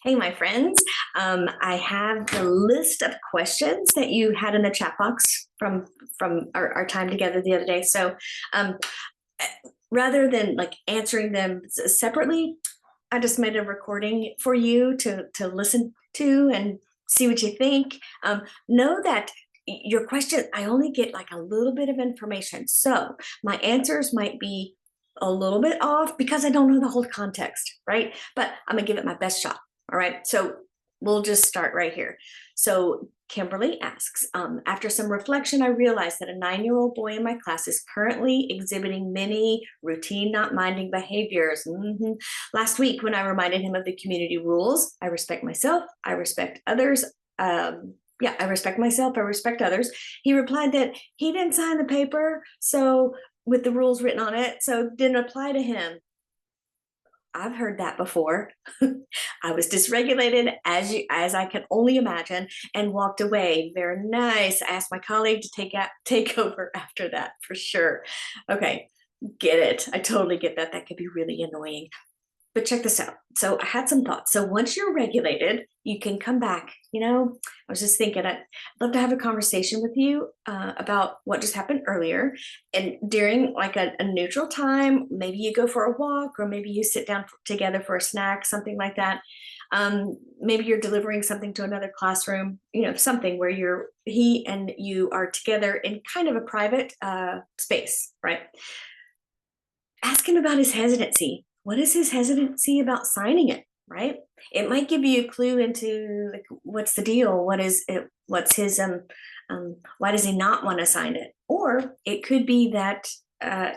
Hey, my friends. I have the list of questions that you had in the chat box from our time together the other day. So um, rather than like answering them separately, I just made a recording for you to listen to and see what you think. Know that your question, I only get like a little bit of information. So my answers might be a little bit off because I don't know the whole context, right? But I'm gonna give it my best shot. All right. So we'll just start right here. So Kimberly asks, after some reflection, I realized that a 9-year-old boy in my class is currently exhibiting many routine, not minding behaviors. Last week, when I reminded him of the community rules, I respect myself, I respect others. I respect myself, I respect others. He replied that he didn't sign the paper, so with the rules written on it, so it didn't apply to him. I've heard that before. I was dysregulated as I can only imagine and walked away. Very nice. I asked my colleague to take over after that for sure. Okay, get it. I totally get that. That could be really annoying. But check this out. So I had some thoughts. So once you're regulated, you can come back. I was just thinking I'd love to have a conversation with you about what just happened earlier. And during like a neutral time, maybe you go for a walk or maybe you sit down together for a snack, something like that. Maybe you're delivering something to another classroom, something where he and you are together in kind of a private space, right? Ask him about his hesitancy. What is his hesitancy about signing it, right? It might give you a clue into like what's the deal, what is it, what's his why does he not want to sign it? Or it could be that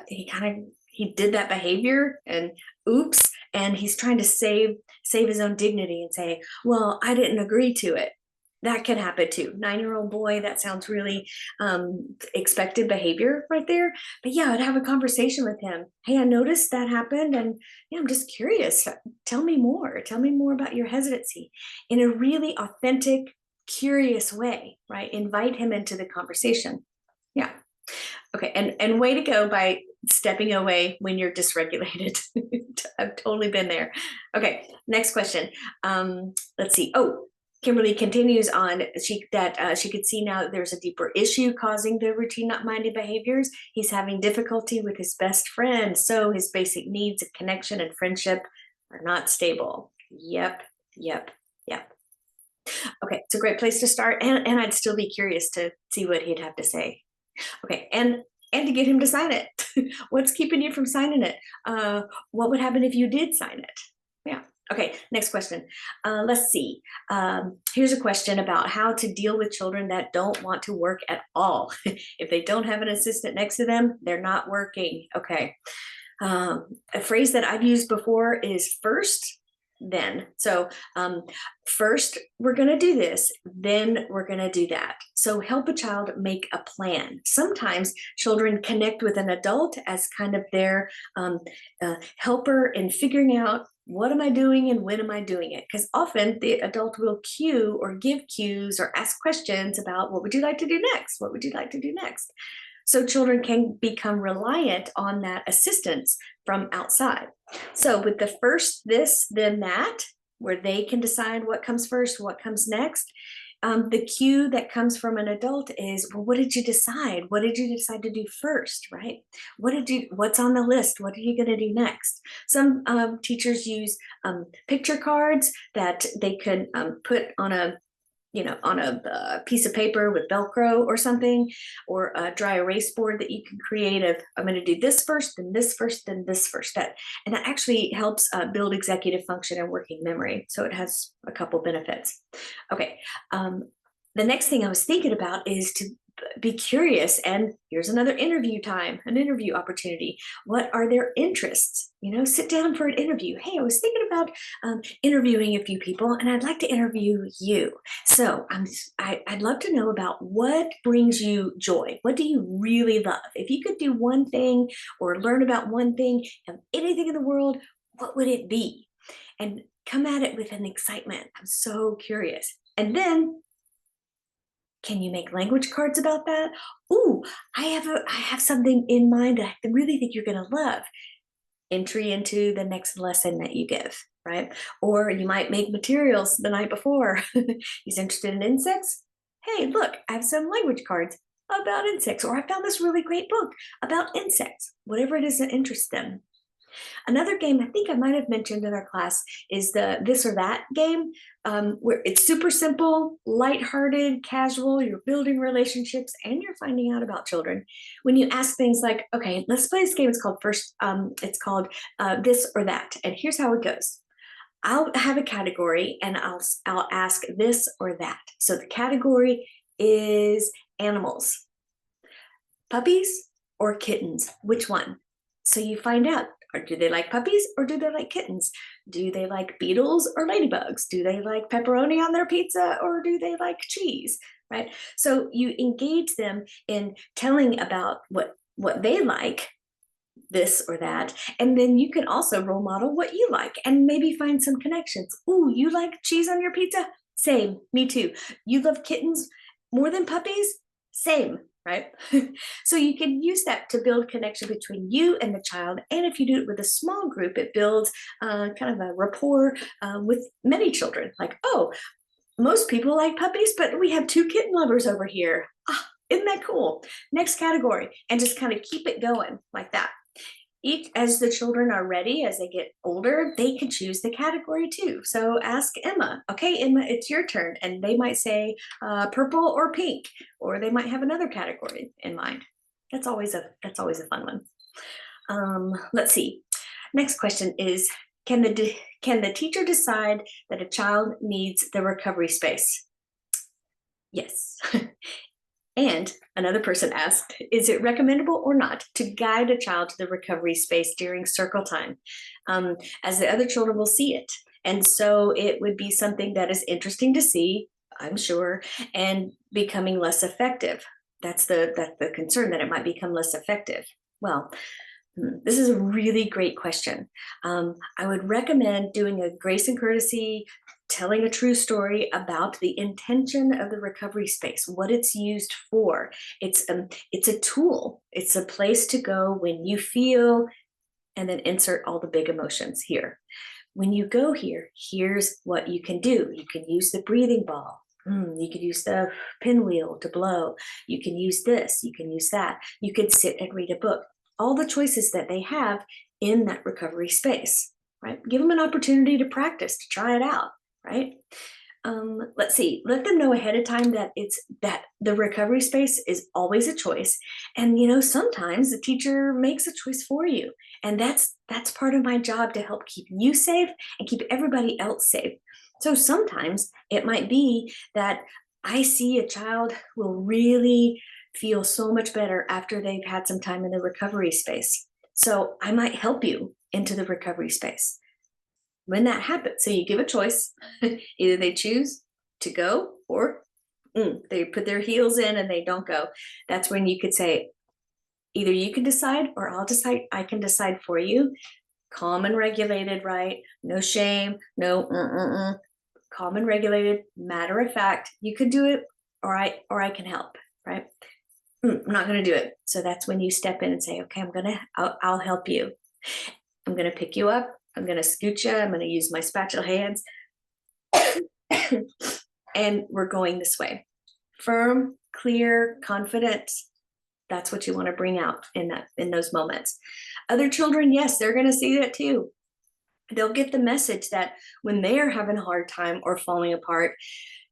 he did that behavior and oops, and he's trying to save his own dignity and say, well, I didn't agree to it. That can happen too. 9-year-old boy, that sounds really expected behavior right there. But yeah, I'd have a conversation with him. Hey, I noticed that happened, and yeah, I'm just curious. Tell me more. Tell me more about your hesitancy in a really authentic, curious way, right? Invite him into the conversation. Yeah. Okay. And way to go by stepping away when you're dysregulated. I've totally been there. Okay. Next question. Let's see. Oh, Kimberly continues on. She could see now that there's a deeper issue causing the routine not minded behaviors. He's having difficulty with his best friend, so his basic needs of connection and friendship are not stable. Yep, yep, yep. Okay, it's a great place to start, and I'd still be curious to see what he'd have to say. Okay, and to get him to sign it. What's keeping you from signing it? What would happen if you did sign it? Yeah. Okay, next question. Let's see. Here's a question about how to deal with children that don't want to work at all. If they don't have an assistant next to them, they're not working. Okay. A phrase that I've used before is first, then. So first we're going to do this, then we're going to do that. So help a child make a plan. Sometimes children connect with an adult as kind of their helper in figuring out what am I doing and when am I doing it? Because often the adult will cue or give cues or ask questions about what would you like to do next? What would you like to do next? So children can become reliant on that assistance from outside. So with the first this, then that, where they can decide what comes first, what comes next, the cue that comes from an adult is, well, what did you decide? What did you decide to do first, right? What's on the list? What are you going to do next? Some teachers use picture cards that they can put on a piece of paper with Velcro or something, or a dry erase board that you can create of, I'm going to do this first, then this first, then this first. And that actually helps build executive function and working memory. So it has a couple benefits. Okay. The next thing I was thinking about is to be curious, and here's another interview time, an interview opportunity. What are their interests? Sit down for an interview. Hey, I was thinking about interviewing a few people, and I'd like to interview you. So I'd love to know about what brings you joy. What do you really love? If you could do one thing or learn about one thing of anything in the world, what would it be? And come at it with an excitement. I'm so curious. And then, can you make language cards about that? Ooh, I have something in mind that I really think you're going to love. entry into the next lesson that you give, right? Or you might make materials the night before. He's interested in insects. Hey, look, I have some language cards about insects, or I found this really great book about insects, whatever it is that interests them. Another game I think I might have mentioned in our class is the this or that game, where it's super simple, lighthearted, casual. You're building relationships and you're finding out about children. When you ask things like, "Okay, let's play this game." It's called this or that, and here's how it goes. I'll have a category and I'll ask this or that. So the category is animals. Puppies or kittens? Which one? So you find out, or do they like puppies or do they like kittens? Do they like beetles or ladybugs? Do they like pepperoni on their pizza or do they like cheese? Right? So you engage them in telling about what they like, this or that, and then you can also role model what you like and maybe find some connections. Ooh, you like cheese on your pizza? Same, me too. You love kittens more than puppies? Same, right? So you can use that to build connection between you and the child. And if you do it with a small group, it builds kind of a rapport with many children. Like, oh, most people like puppies, but we have two kitten lovers over here. Ah, isn't that cool? Next category, and just kind of keep it going like that. Each, as the children are ready, as they get older, they can choose the category too. So ask Emma, okay, Emma, it's your turn. And they might say purple or pink, or they might have another category in mind. That's always a fun one. Let's see. Next question is, can the teacher decide that a child needs the recovery space? Yes. And another person asked, is it recommendable or not to guide a child to the recovery space during circle time, as the other children will see it? And so it would be something that is interesting to see, I'm sure, and becoming less effective. That's the concern, that it might become less effective. Well, this is a really great question. I would recommend doing a grace and courtesy, telling a true story about the intention of the recovery space, what it's used for. It's a tool. It's a place to go when you feel, and then insert all the big emotions here. When you go here, here's what you can do. You can use the breathing ball. You could use the pinwheel to blow. You can use this. You can use that. You could sit and read a book. All the choices that they have in that recovery space, right? Give them an opportunity to practice, to try it out, right? Let's see, let them know ahead of time that the recovery space is always a choice. And sometimes the teacher makes a choice for you. And that's part of my job, to help keep you safe and keep everybody else safe. So sometimes it might be that I see a child will really feel so much better after they've had some time in the recovery space. So I might help you into the recovery space when that happens. So you give a choice. Either they choose to go, or they put their heels in and they don't go. That's when you could say, either you can decide or I'll decide. I can decide for you. Calm and regulated, right? No shame, no calm and regulated, matter of fact. You could do it, or I can help, right? I'm not going to do it. So that's when you step in and say, okay, I'll help you. I'm going to pick you up. I'm going to scoot you. I'm going to use my spatula hands. And we're going this way. Firm, clear, confident. That's what you want to bring out in those moments. Other children, yes, they're going to see that too. They'll get the message that when they are having a hard time or falling apart,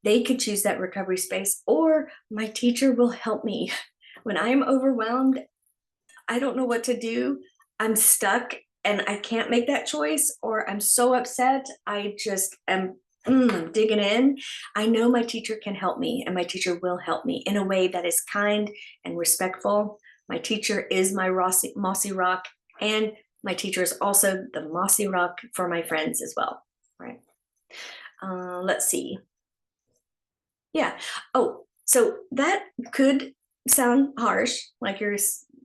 they could choose that recovery space, or my teacher will help me. When I'm overwhelmed, I don't know what to do, I'm stuck and I can't make that choice, or I'm so upset, I just am digging in. I know my teacher can help me, and my teacher will help me in a way that is kind and respectful. My teacher is my mossy rock, and my teacher is also the mossy rock for my friends as well, right? Let's see. Yeah. Oh, so that could sound harsh, like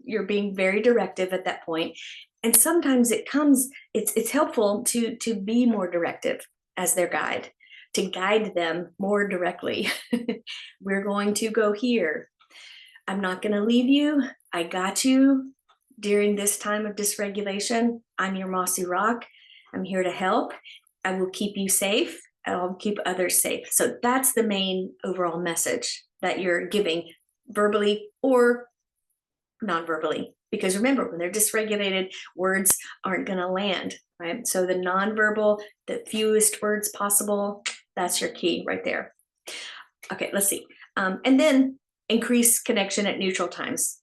you're being very directive at that point. And sometimes it's helpful to be more directive as their guide, to guide them more directly. We're going to go here. I'm not going to leave you. I got you. during this time of dysregulation, I'm your mossy rock. I'm here to help. I will keep you safe. I'll keep others safe. So that's the main overall message that you're giving verbally or non-verbally. Because remember, when they're dysregulated, words aren't going to land, right? So the nonverbal, the fewest words possible, that's your key right there. Okay, let's see. And then increase connection at neutral times.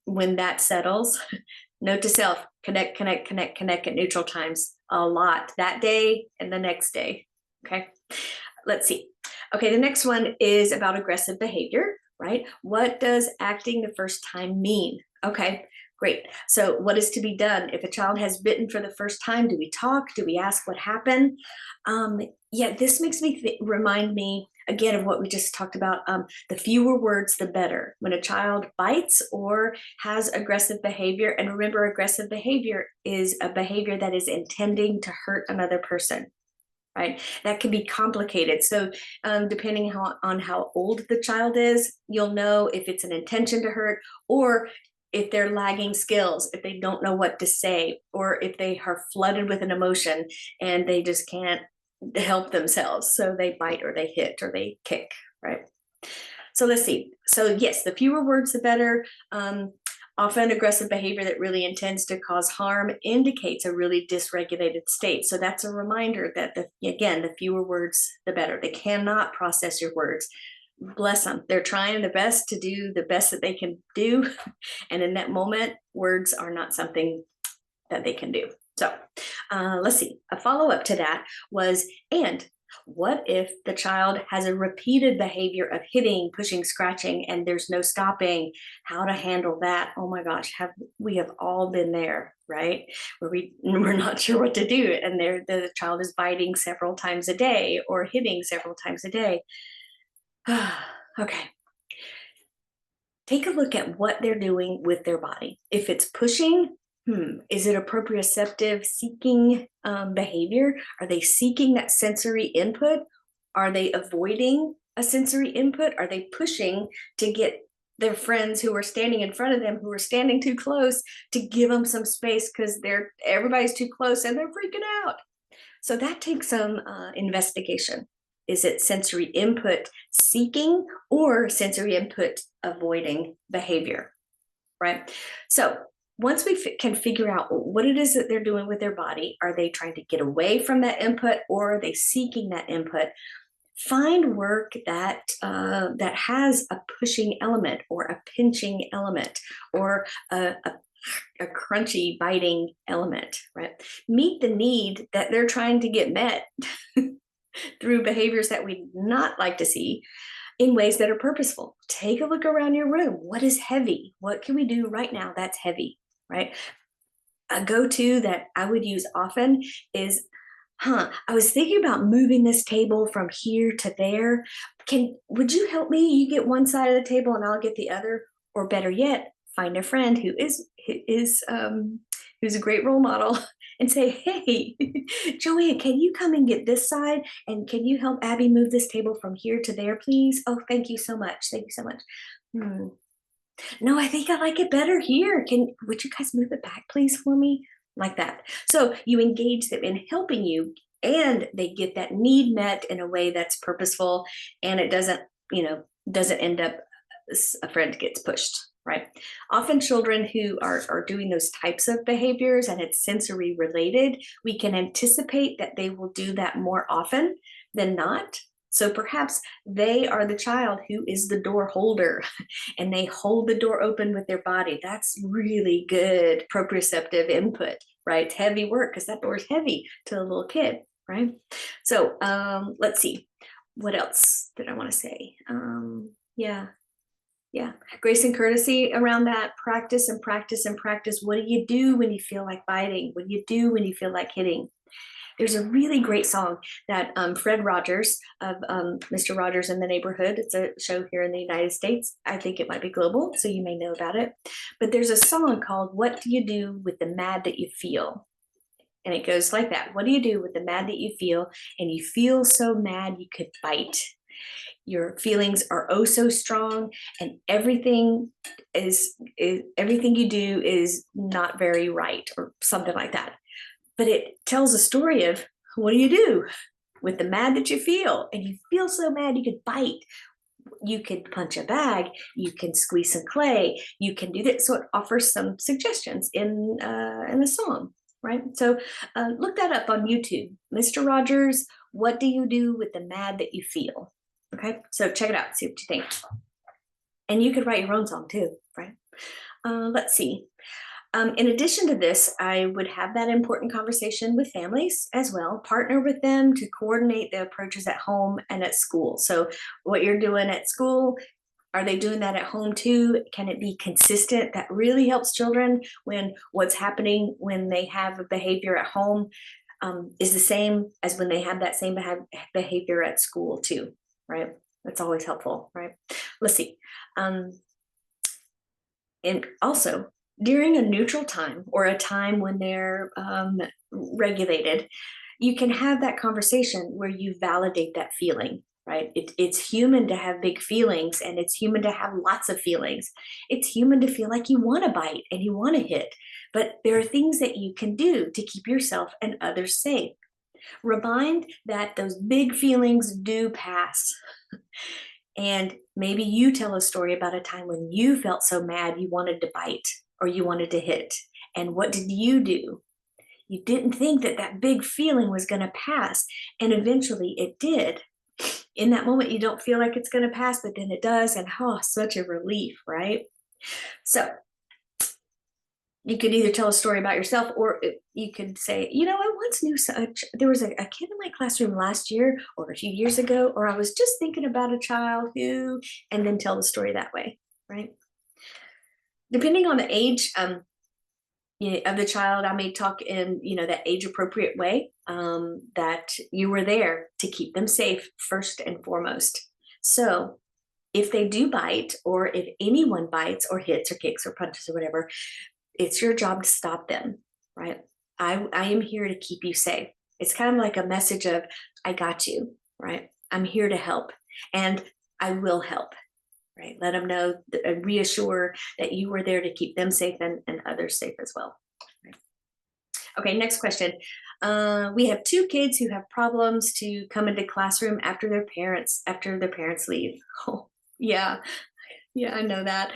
When that settles, note to self, connect at neutral times a lot that day and the next day. Okay, let's see. Okay, the next one is about aggressive behavior, right? What does acting the first time mean? Okay, great. So what is to be done? If a child has bitten for the first time, do we talk? Do we ask what happened? Yeah, this makes me remind me again of what we just talked about. The fewer words, the better. When a child bites or has aggressive behavior, and remember, aggressive behavior is a behavior that is intending to hurt another person. Right, that can be complicated. So depending on how old the child is, you'll know if it's an intention to hurt, or if they're lagging skills, if they don't know what to say, or if they are flooded with an emotion and they just can't help themselves. So they bite or they hit or they kick, right? So let's see. So yes, the fewer words, the better. Often aggressive behavior that really intends to cause harm indicates a really dysregulated state. So that's a reminder that, again, the fewer words, the better. They cannot process your words. Bless them. They're trying the best to do the best that they can do. And in that moment, words are not something that they can do. So let's see. A follow-up to that was, and what if the child has a repeated behavior of hitting, pushing, scratching, and there's no stopping? How to handle that? Oh my gosh, we have all been there, right? Where we're not sure what to do, and the child is biting several times a day or hitting several times a day. Okay. Take a look at what they're doing with their body. If it's pushing, is it a proprioceptive seeking behavior? Are they seeking that sensory input? Are they avoiding a sensory input? Are they pushing to get their friends who are standing in front of them, who are standing too close, to give them some space because everybody's too close and they're freaking out? So that takes some investigation. Is it sensory input seeking or sensory input avoiding behavior, right? So once we can figure out what it is that they're doing with their body, are they trying to get away from that input or are they seeking that input? Find work that that has a pushing element or a pinching element or a crunchy biting element, right? Meet the need that they're trying to get met through behaviors that we'd not like to see in ways that are purposeful. Take a look around your room. What is heavy? What can we do right now that's heavy, right? A go-to that I would use often is, I was thinking about moving this table from here to there. Would you help me? You get one side of the table and I'll get the other. Or better yet, find a friend who's a great role model and say, hey, Joanne, can you come and get this side? And can you help Abby move this table from here to there, please? Oh, thank you so much. Thank you so much. No, I think I like it better here. Would you guys move it back, please, for me? Like that. So you engage them in helping you, and they get that need met in a way that's purposeful, and it doesn't end up a friend gets pushed, right? Often children who are doing those types of behaviors and it's sensory related, we can anticipate that they will do that more often than not. So perhaps they are the child who is the door holder and they hold the door open with their body. That's really good proprioceptive input, right? It's heavy work because that door is heavy to a little kid, right? So let's see. What else did I want to say? Yeah, grace and courtesy around that. Practice and practice and practice. What do you do when you feel like biting? What do you do when you feel like hitting? There's a really great song that Fred Rogers of Mr. Rogers in the Neighborhood, it's a show here in the United States. I think it might be global, so you may know about it. But there's a song called What Do You Do with the Mad That You Feel? And it goes like that. What do you do with the mad that you feel? And you feel so mad you could bite. Your feelings are oh so strong, and everything you do is not very right, or something like that. But it tells a story of, what do you do with the mad that you feel? And you feel so mad you could bite, you could punch a bag, you can squeeze some clay, you can do that. So it offers some suggestions in the song, right? So look that up on YouTube. Mr. Rogers, what do you do with the mad that you feel? Okay, so check it out, see what you think. And you could write your own song too, right? Let's see. In addition to this, I would have that important conversation with families as well, partner with them to coordinate the approaches at home and at school. So what you're doing at school, are they doing that at home too? Can it be consistent? That really helps children when what's happening when they have a behavior at home is the same as when they have that same behavior at school too, right? That's always helpful, right? Let's see. And also, during a neutral time or a time when they're regulated, you can have that conversation where you validate that feeling, right? It's human to have big feelings, and it's human to have lots of feelings. It's human to feel like you want to bite and you want to hit, but there are things that you can do to keep yourself and others safe. Remind that those big feelings do pass. And maybe you tell a story about a time when you felt so mad you wanted to bite or you wanted to hit. And what did you do? You didn't think that that big feeling was going to pass. And eventually it did. In that moment, you don't feel like it's going to pass, but then it does. And oh, such a relief, right? So you could either tell a story about yourself, or you could say, I once knew there was a kid in my classroom last year or a few years ago, or I was just thinking about a child who, and then tell the story that way, right? Depending on the age of the child, I may talk in, that age appropriate way, that you were there to keep them safe first and foremost. So if they do bite, or if anyone bites or hits or kicks or punches or whatever, it's your job to stop them, right? I am here to keep you safe. It's kind of like a message of, I got you, right? I'm here to help, and I will help, right? Let them know, reassure that you were there to keep them safe and others safe as well. Right? Okay, next question. We have 2 kids who have problems to come into classroom after their parents leave. Oh, yeah. Yeah, I know that.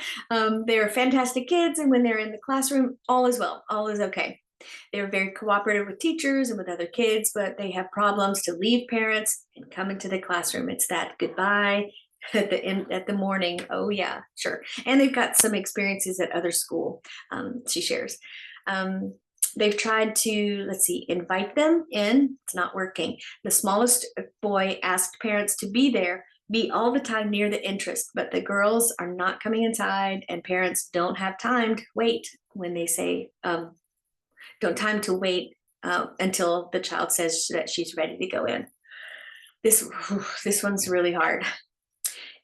They're fantastic kids, and when they're in the classroom, all is well, all is okay. They're very cooperative with teachers and with other kids, but they have problems to leave parents and come into the classroom. It's that goodbye at the morning. Oh yeah, sure. And they've got some experiences at other school. She shares. They've tried to, invite them in. It's not working. The smallest boy asked parents to be all the time near the entrance, but the girls are not coming inside, and parents don't have time to wait when they say, don't time to wait until the child says that she's ready to go in. This one's really hard.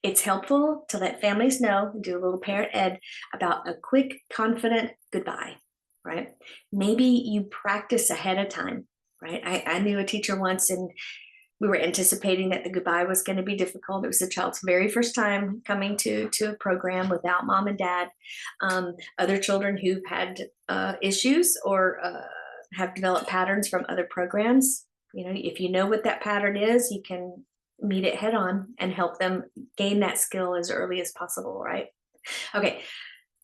It's helpful to let families know, do a little parent ed about a quick, confident goodbye, right? Maybe you practice ahead of time, right? I knew a teacher once, and we were anticipating that the goodbye was going to be difficult. It was the child's very first time coming to a program without mom and dad. Other children who've had issues or have developed patterns from other programs. If you know what that pattern is, you can meet it head on and help them gain that skill as early as possible, right? Okay,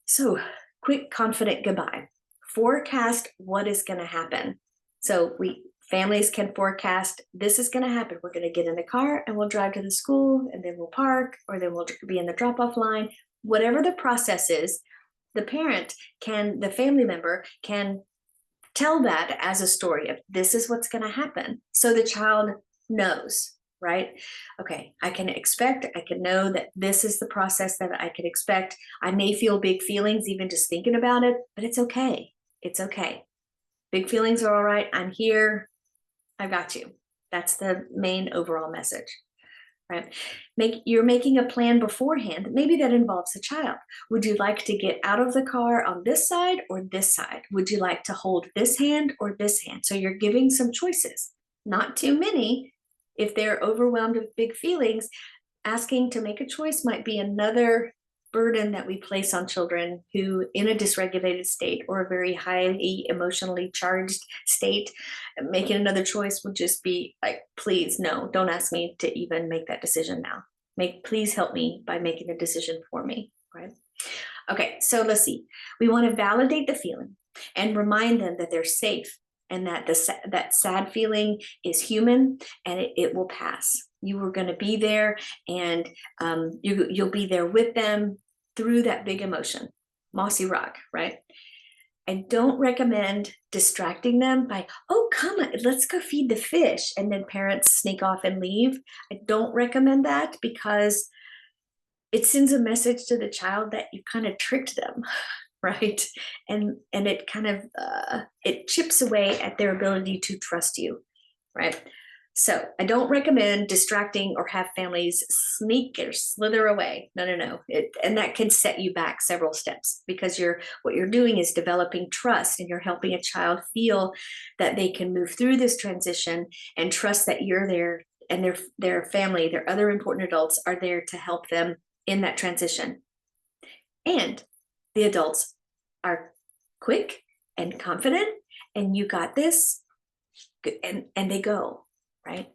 so quick, confident goodbye. Forecast what is going to happen. So families can forecast, this is going to happen. We're going to get in the car and we'll drive to the school, and then we'll park, or then we'll be in the drop-off line. Whatever the process is, the family member can tell that as a story of, this is what's going to happen. So the child knows, right? Okay, I can know that this is the process that I can expect. I may feel big feelings even just thinking about it, but it's okay. It's okay. Big feelings are all right. I'm here. I got you. That's the main overall message, right? You're making a plan beforehand. Maybe that involves a child. Would you like to get out of the car on this side or this side? Would you like to hold this hand or this hand? So you're giving some choices, not too many. If they're overwhelmed with big feelings, asking to make a choice might be another burden that we place on children who, in a dysregulated state or a very highly emotionally charged state, making another choice would just be like, please, no, don't ask me to even make that decision now. Please help me by making a decision for me, right? Okay, so let's see. We want to validate the feeling and remind them that they're safe and that that sad feeling is human and it will pass. You are going to be there, and you'll be there with them through that big emotion. Mossy rock, right? I don't recommend distracting them by, oh, come on, let's go feed the fish, and then parents sneak off and leave. I don't recommend that because it sends a message to the child that you kind of tricked them, right? And it kind of it chips away at their ability to trust you, right? So I don't recommend distracting or have families sneak or slither away. No. And that can set you back several steps because what you're doing is developing trust, and you're helping a child feel that they can move through this transition and trust that you're there, and their family, their other important adults are there to help them in that transition. And the adults are quick and confident, and you got this, and they go, right,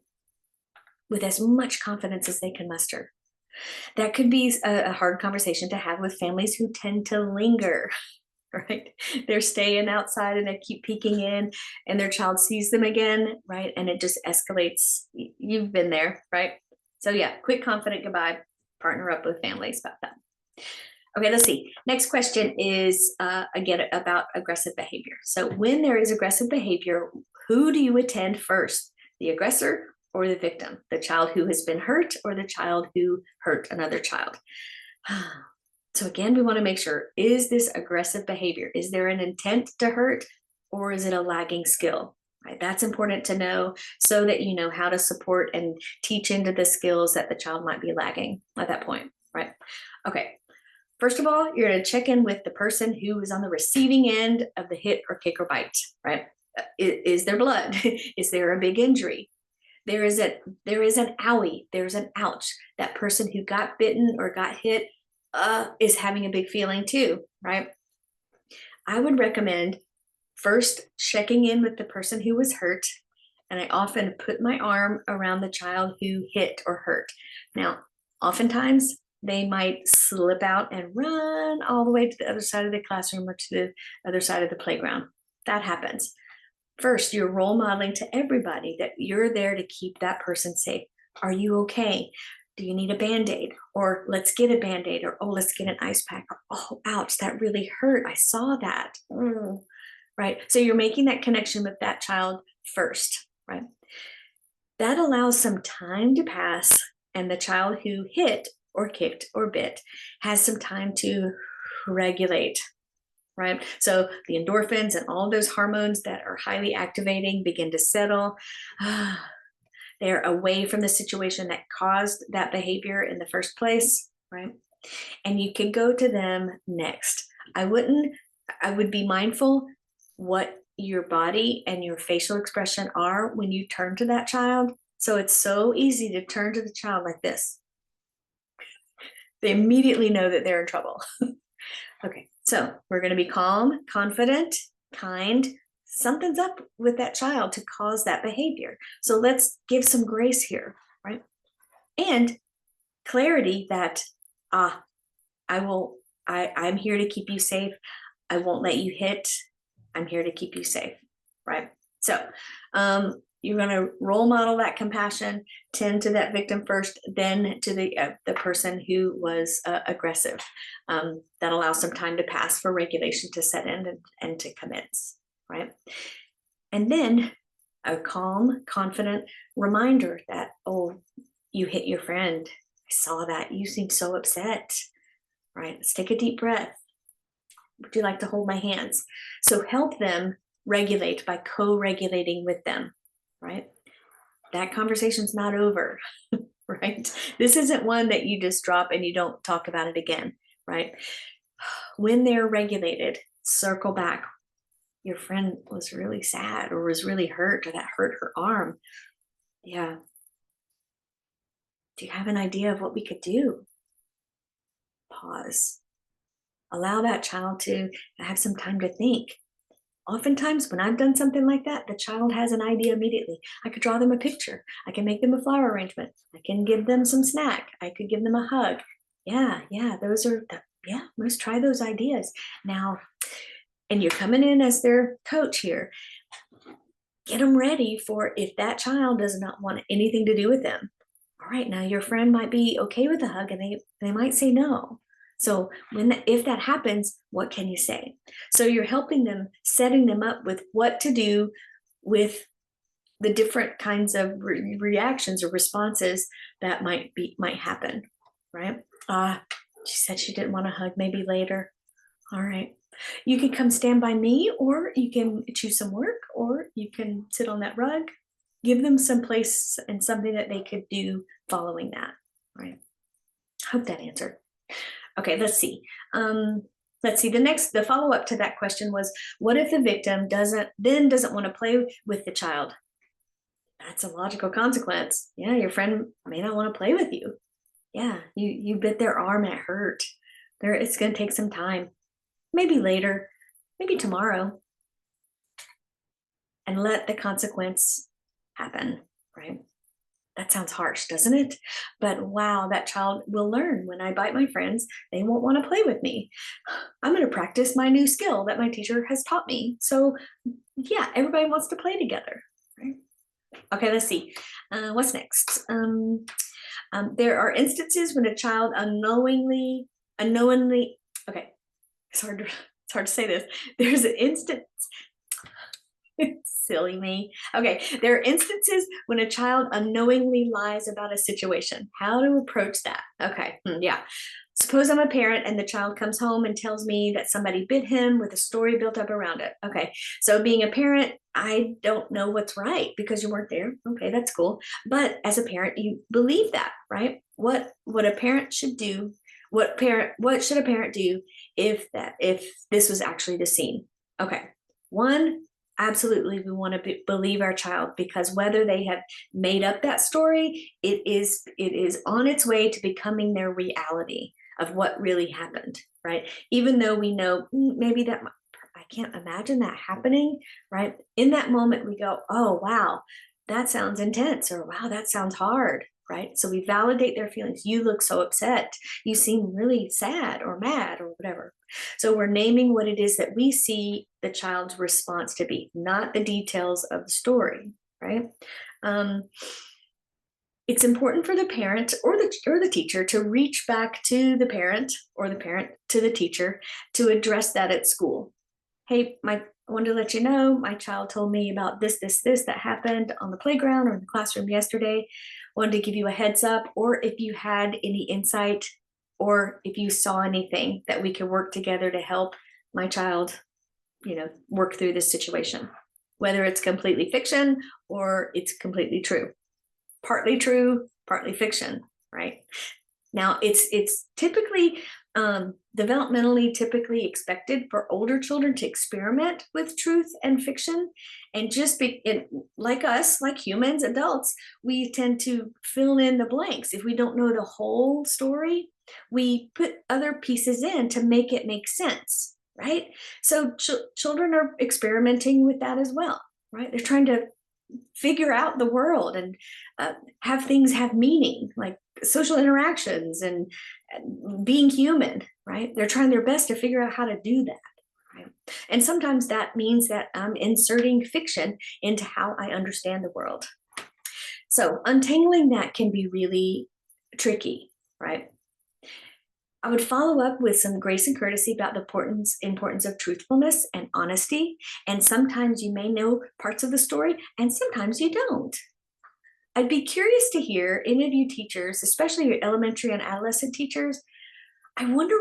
with as much confidence as they can muster. That could be a hard conversation to have with families who tend to linger, right? They're staying outside and they keep peeking in, and their child sees them again, right? And it just escalates. You've been there, right? So yeah, quick, confident goodbye. Partner up with families about that. Okay, let's see. Next question is again about aggressive behavior. So when there is aggressive behavior, who do you attend first? The aggressor or the victim? The child who has been hurt or the child who hurt another child? So again, we want to make sure, is this aggressive behavior? Is there an intent to hurt, or is it a lagging skill? Right? That's important to know so that you know how to support and teach into the skills that the child might be lagging at that point, right? Okay. First of all, you're going to check in with the person who is on the receiving end of the hit or kick or bite, right? Is there blood? Is there a big injury? There is an owie, there's an ouch. That person who got bitten or got hit is having a big feeling too, right? I would recommend first checking in with the person who was hurt, and I often put my arm around the child who hit or hurt. Now, oftentimes they might slip out and run all the way to the other side of the classroom or to the other side of the playground. That happens. First, you're role modeling to everybody that you're there to keep that person safe. Are you okay? Do you need a Band-Aid? Or let's get a Band-Aid, or oh, let's get an ice pack, or oh, ouch, that really hurt. I saw that. Right? So you're making that connection with that child first, right? That allows some time to pass, and the child who hit or kicked or bit has some time to regulate, right? So the endorphins and all those hormones that are highly activating begin to settle. They're away from the situation that caused that behavior in the first place, right? And you can go to them next. I would be mindful what your body and your facial expression are when you turn to that child. So it's so easy to turn to the child like this. They immediately know that they're in trouble. Okay, so we're going to be calm, confident, kind. Something's up with that child to cause that behavior. So let's give some grace here, right? And clarity that, I'm here to keep you safe. I won't let you hit. I'm here to keep you safe, right? So you're going to role model that compassion, tend to that victim first, then to the person who was aggressive. That allows some time to pass for regulation to set in and to commence, right? And then a calm, confident reminder that, oh, you hit your friend. I saw that. You seem so upset, right? Let's take a deep breath. Would you like to hold my hands? So help them regulate by co-regulating with them, right? That conversation's not over, right? This isn't one that you just drop and you don't talk about it again, right? When they're regulated, circle back. Your friend was really sad or was really hurt, or that hurt her arm. Yeah. Do you have an idea of what we could do? Pause. Allow that child to have some time to think. Oftentimes, when I've done something like that, the child has an idea immediately. I could draw them a picture. I can make them a flower arrangement. I can give them some snack. I could give them a hug. Yeah, those are, yeah, let's try those ideas. Now, and you're coming in as their coach here. Get them ready for if that child does not want anything to do with them. All right, now your friend might be okay with a hug and they might say no. So if that happens, what can you say? So you're helping them, setting them up with what to do with the different kinds of reactions or responses that might happen, right? She said she didn't want to hug, maybe later. All right. You can come stand by me, or you can choose some work, or you can sit on that rug. Give them some place and something that they could do following that, right? Hope that answered. Okay, let's see. The follow-up to that question was, what if the victim doesn't want to play with the child? That's a logical consequence. Yeah, your friend may not want to play with you. Yeah, you bit their arm and it hurt. It's going to take some time. Maybe later, maybe tomorrow. And let the consequence happen, right? That sounds harsh, doesn't it? But wow, that child will learn. When I bite my friends, they won't want to play with me. I'm going to practice my new skill that my teacher has taught me. So yeah, everybody wants to play together, right? Okay, let's see. What's next? There are instances when a child unknowingly, okay, it's hard to say this. There's an instance, silly me. Okay, there are instances when a child unknowingly lies about a situation. How to approach that? Okay, yeah. Suppose I'm a parent and the child comes home and tells me that somebody bit him with a story built up around it. Okay, so being a parent, I don't know what's right because you weren't there. Okay, that's cool. But as a parent, you believe that, right? What a parent should do, what should a parent do if this was actually the scene? Okay, one, absolutely we want to believe our child, because whether they have made up that story, it is on its way to becoming their reality of what really happened, right? Even though we know maybe that I can't imagine that happening, right? In that moment we go, oh wow, that sounds intense, or wow, that sounds hard, right? So we validate their feelings. You look so upset, you seem really sad or mad or whatever. So we're naming what it is that we see the child's response to be, not the details of the story, right? It's important for the parent or the teacher to reach back to the parent, or the parent to the teacher, to address that at school. Hey, I wanted to let you know, my child told me about this that happened on the playground or in the classroom yesterday. Wanted to give you a heads up, or if you had any insight, or if you saw anything that we could work together to help my child, work through this situation, whether it's completely fiction or it's completely true. Partly true, partly fiction, right? Now, it's typically developmentally typically expected for older children to experiment with truth and fiction, and like us, like humans, adults, we tend to fill in the blanks. If we don't know the whole story, we put other pieces in to make it make sense, right? So children are experimenting with that as well, right? They're trying to figure out the world and have things have meaning, like social interactions and being human, right? They're trying their best to figure out how to do that, right? And sometimes that means that I'm inserting fiction into how I understand the world. So untangling that can be really tricky, right? I would follow up with some grace and courtesy about the importance of truthfulness and honesty. And sometimes you may know parts of the story and sometimes you don't. I'd be curious to hear any of you teachers, especially your elementary and adolescent teachers. I wonder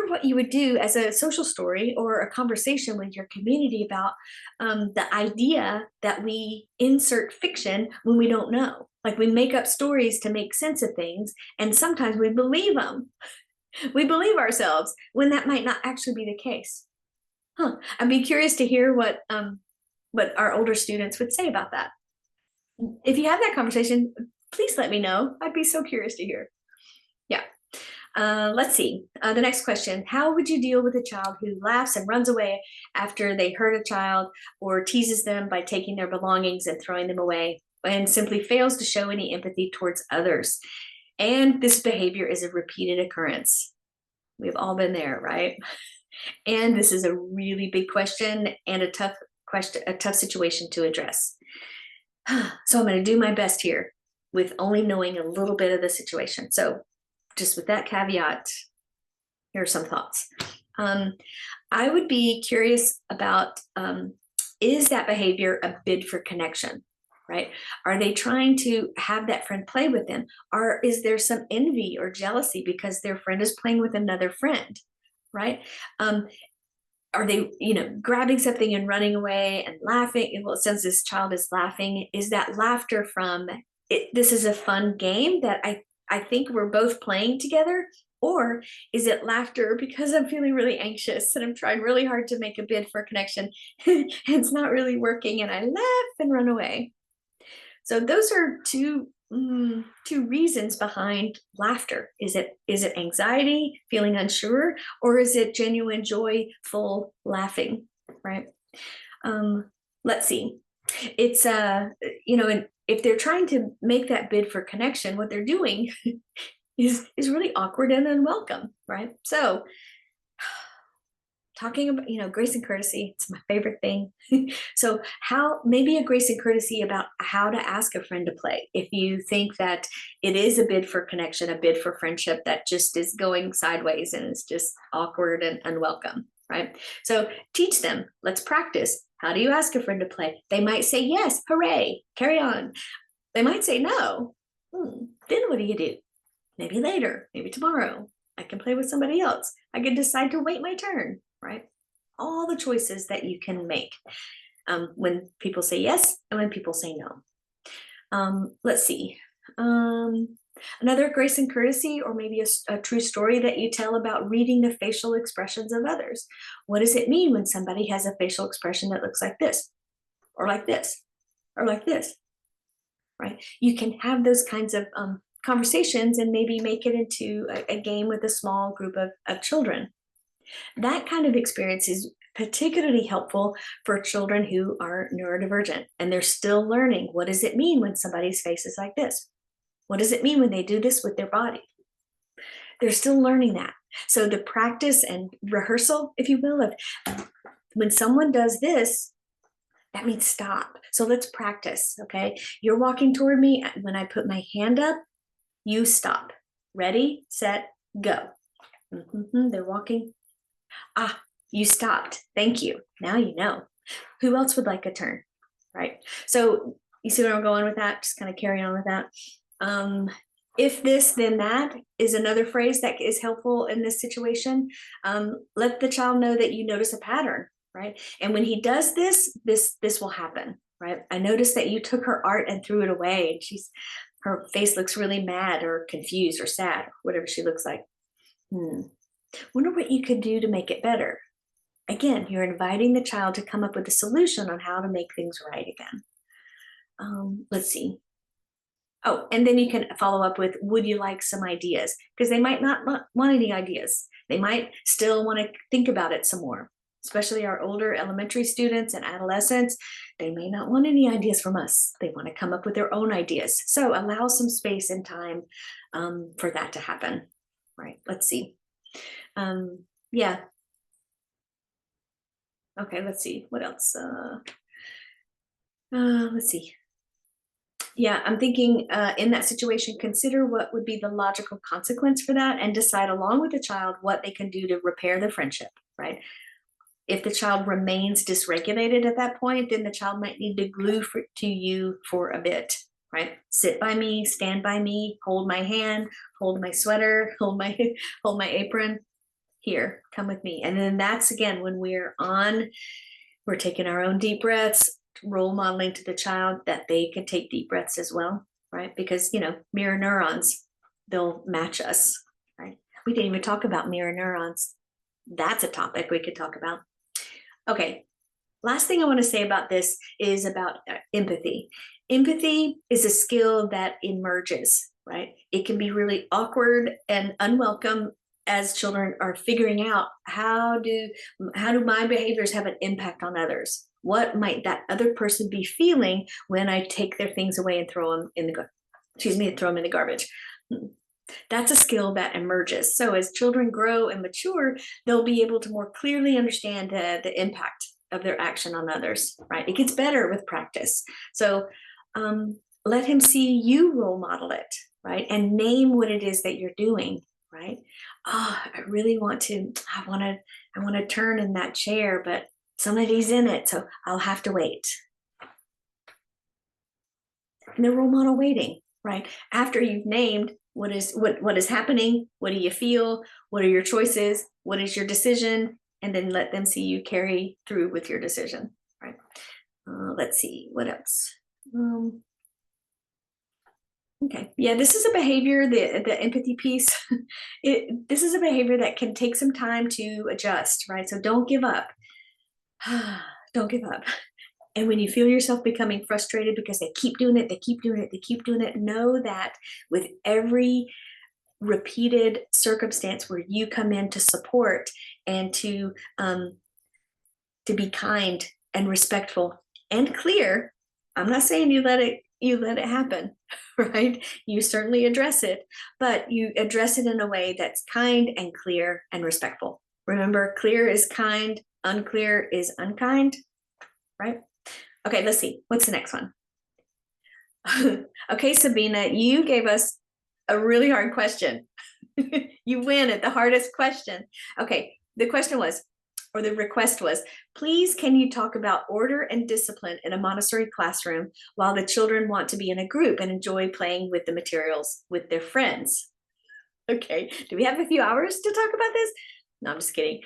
what you would do as a social story or a conversation with your community about the idea that we insert fiction when we don't know. Like, we make up stories to make sense of things, and sometimes we believe them. We believe ourselves when that might not actually be the case. I'd be curious to hear what our older students would say about that. If you have that conversation, Please let me know. I'd be so curious to hear. Yeah. Let's see. The next question. How would you deal with a child who laughs and runs away after they hurt a child or teases them by taking their belongings and throwing them away and simply fails to show any empathy towards others? And this behavior is a repeated occurrence. We've all been there, right? And this is a really big question and a tough question, a tough situation to address. So I'm going to do my best here with only knowing a little bit of the situation. So just with that caveat, here are some thoughts. I would be curious about, is that behavior a bid for connection, right? Are they trying to have that friend play with them? Or is there some envy or jealousy because their friend is playing with another friend, right? Are they, grabbing something and running away and laughing? Well, since this child is laughing, is that laughter from this is a fun game that I think we're both playing together? Or is it laughter because I'm feeling really anxious and I'm trying really hard to make a bid for a connection and it's not really working and I laugh and run away? So those are two reasons behind laughter. Is it anxiety, feeling unsure, or is it genuine joyful laughing, right? Let's see. It's and if they're trying to make that bid for connection, what they're doing is really awkward and unwelcome, right? So talking about grace and courtesy, it's my favorite thing. So how maybe a grace and courtesy about how to ask a friend to play if you think that it is a bid for connection, a bid for friendship that just is going sideways and it's just awkward and unwelcome, right? So teach them. Let's practice. How do you ask a friend to play? They might say yes, hooray, carry on. They might say no. Then what do? Maybe later, maybe tomorrow. I can play with somebody else. I can decide to wait my turn, right? All the choices that you can make when people say yes and when people say no. Let's see. Another grace and courtesy, or maybe a true story that you tell about reading the facial expressions of others. What does it mean when somebody has a facial expression that looks like this, or like this, or like this, right? You can have those kinds of conversations and maybe make it into a game with a small group of children. That kind of experience is particularly helpful for children who are neurodivergent and they're still learning. What does it mean when somebody's face is like this? What does it mean when they do this with their body? They're still learning that. So the practice and rehearsal, if you will, of when someone does this, that means stop. So let's practice, okay? You're walking toward me. When I put my hand up, you stop. Ready, set, go. They're walking. You stopped. Thank you. Now you know. Who else would like a turn, right? So you see where I'm going with that? Just kind of carry on with that. If this, then that is another phrase that is helpful in this situation. Let the child know that you notice a pattern, right? And when he does this will happen, right? I noticed that you took her art and threw it away, and her face looks really mad or confused or sad, whatever she looks like. Wonder what you could do to make it better. Again, you're inviting the child to come up with a solution on how to make things right again. Let's see. Oh, and then you can follow up with, would you like some ideas? Because they might not want any ideas. They might still want to think about it some more, especially our older elementary students and adolescents. They may not want any ideas from us. They want to come up with their own ideas. So allow some space and time for that to happen, right? Let's see. Yeah. Okay, let's see. What else? Let's see. Yeah, I'm thinking in that situation, consider what would be the logical consequence for that and decide along with the child what they can do to repair the friendship, right? If the child remains dysregulated at that point, then the child might need to glue to you for a bit, right? Sit by me, stand by me, hold my hand, hold my sweater, hold my apron. Here, come with me. And then that's again when we're taking our own deep breaths, role modeling to the child that they can take deep breaths as well, right? Because mirror neurons, they'll match us, right? We didn't even talk about mirror neurons. That's a topic we could talk about. Okay, last thing I want to say about this is about empathy. Empathy is a skill that emerges, right? It can be really awkward and unwelcome as children are figuring out how do my behaviors have an impact on others? What might that other person be feeling when I take their things away and throw them in the throw them in the garbage? That's a skill that emerges. So as children grow and mature, they'll be able to more clearly understand the impact of their action on others, right? It gets better with practice. So let him see you role model it, right? And name what it is that you're doing, right? Oh, I want to turn in that chair, but somebody's in it, so I'll have to wait. And the role model waiting, right? After you've named what is happening, what do you feel, what are your choices, what is your decision, and then let them see you carry through with your decision, right? Let's see, what else? Okay, yeah, this is a behavior, the empathy piece. This is a behavior that can take some time to adjust, right? So don't give up. Don't give up. And when you feel yourself becoming frustrated because they keep doing it, they keep doing it, they keep doing it, know that with every repeated circumstance where you come in to support and to be kind and respectful and clear, I'm not saying you let it happen, right? You certainly address it, but you address it in a way that's kind and clear and respectful. Remember, clear is kind, unclear is unkind, right? Okay, let's see. What's the next one? Okay, Sabina, you gave us a really hard question. You win at the hardest question. Okay, the question was, or the request was, please can you talk about order and discipline in a Montessori classroom while the children want to be in a group and enjoy playing with the materials with their friends? Okay, do we have a few hours to talk about this? No, I'm just kidding.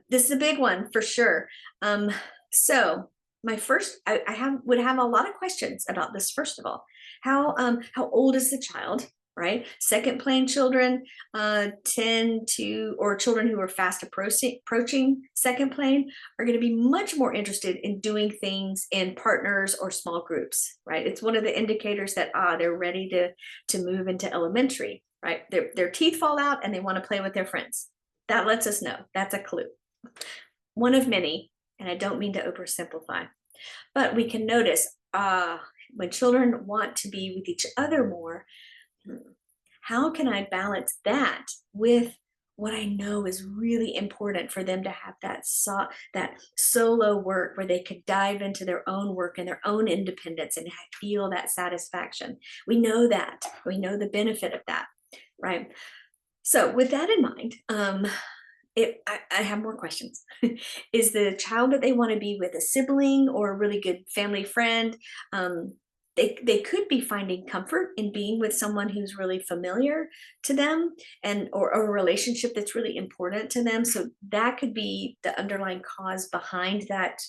This is a big one for sure. So my first, would have a lot of questions about this. First of all, how old is the child? Right, second plane children tend to, or children who are fast approaching second plane, are going to be much more interested in doing things in partners or small groups. Right, it's one of the indicators that they're ready to move into elementary. Right, their teeth fall out and they want to play with their friends. That lets us know. That's a clue. One of many, and I don't mean to oversimplify, but we can notice when children want to be with each other more, how can I balance that with what I know is really important for them to have that solo work where they could dive into their own work and their own independence and feel that satisfaction. We know that. We know the benefit of that, right? So with that in mind, I have more questions. Is the child that they want to be with a sibling or a really good family friend? They could be finding comfort in being with someone who's really familiar to them and or a relationship that's really important to them. So that could be the underlying cause behind that,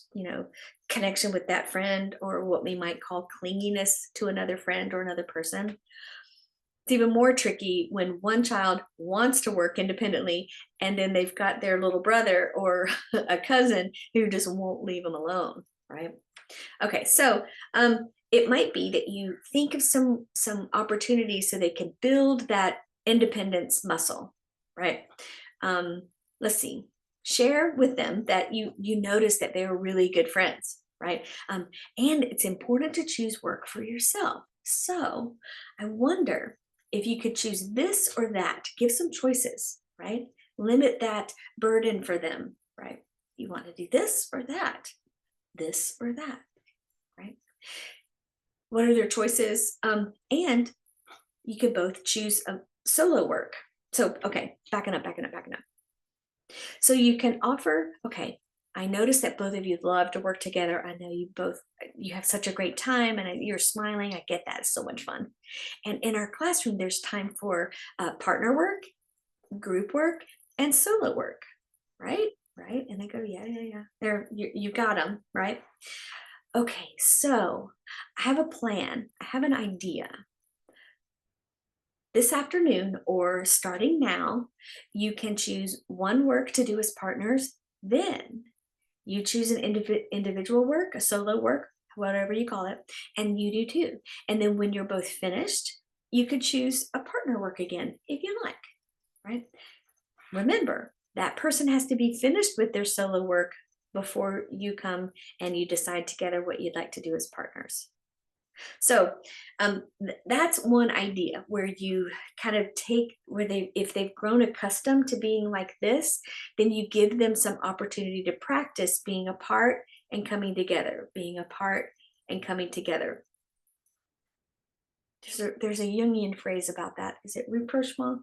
connection with that friend, or what we might call clinginess to another friend or another person. It's even more tricky when one child wants to work independently and then they've got their little brother or a cousin who just won't leave them alone, right? Okay, so it might be that you think of some opportunities so they can build that independence muscle, right? Let's see. Share with them that you notice that they're really good friends, right? And it's important to choose work for yourself. So I wonder if you could choose this or that. Give some choices, right? Limit that burden for them, right? You want to do this or that, this or that, right? What are their choices? And you could both choose a solo work. So, okay, backing up. So you can offer, okay, I noticed that both of you love to work together. I know you have such a great time and you're smiling. I get that. It's so much fun. And in our classroom, there's time for partner work, group work, and solo work, right? Right. And they go, yeah. There, you got them, right? Okay, so I have a plan. I have an idea. This afternoon or starting now, you can choose one work to do as partners. Then you choose an individual work, a solo work. whatever you call it, and you do too. And then when you're both finished, you could choose a partner work again if you like, right? Remember, that person has to be finished with their solo work before you come and you decide together what you'd like to do as partners. So that's one idea where you kind of take where they, if they've grown accustomed to being like this, then you give them some opportunity to practice being apart and coming together, being apart and coming together. There's a Jungian phrase about that. Is it rapprochement?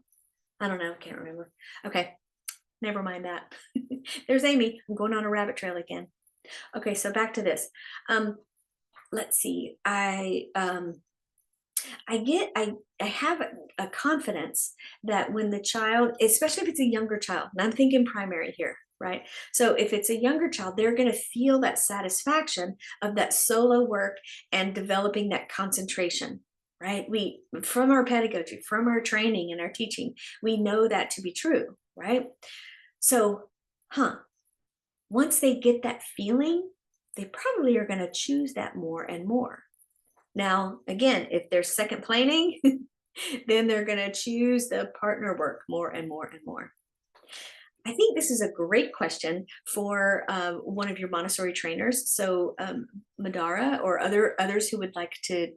I don't know. Can't remember. Okay, never mind that. There's Amy. I'm going on a rabbit trail again. Okay, so back to this. Let's see. I have a confidence that when the child, especially if it's a younger child, and I'm thinking primary here, right? So if it's a younger child, they're going to feel that satisfaction of that solo work and developing that concentration, right? We, from our pedagogy, from our training and our teaching, we know that to be true, right? So, once they get that feeling, they probably are going to choose that more and more. Now, again, if they're second planing, then they're going to choose the partner work more and more and more. I think this is a great question for one of your Montessori trainers. So Madara or others who would like to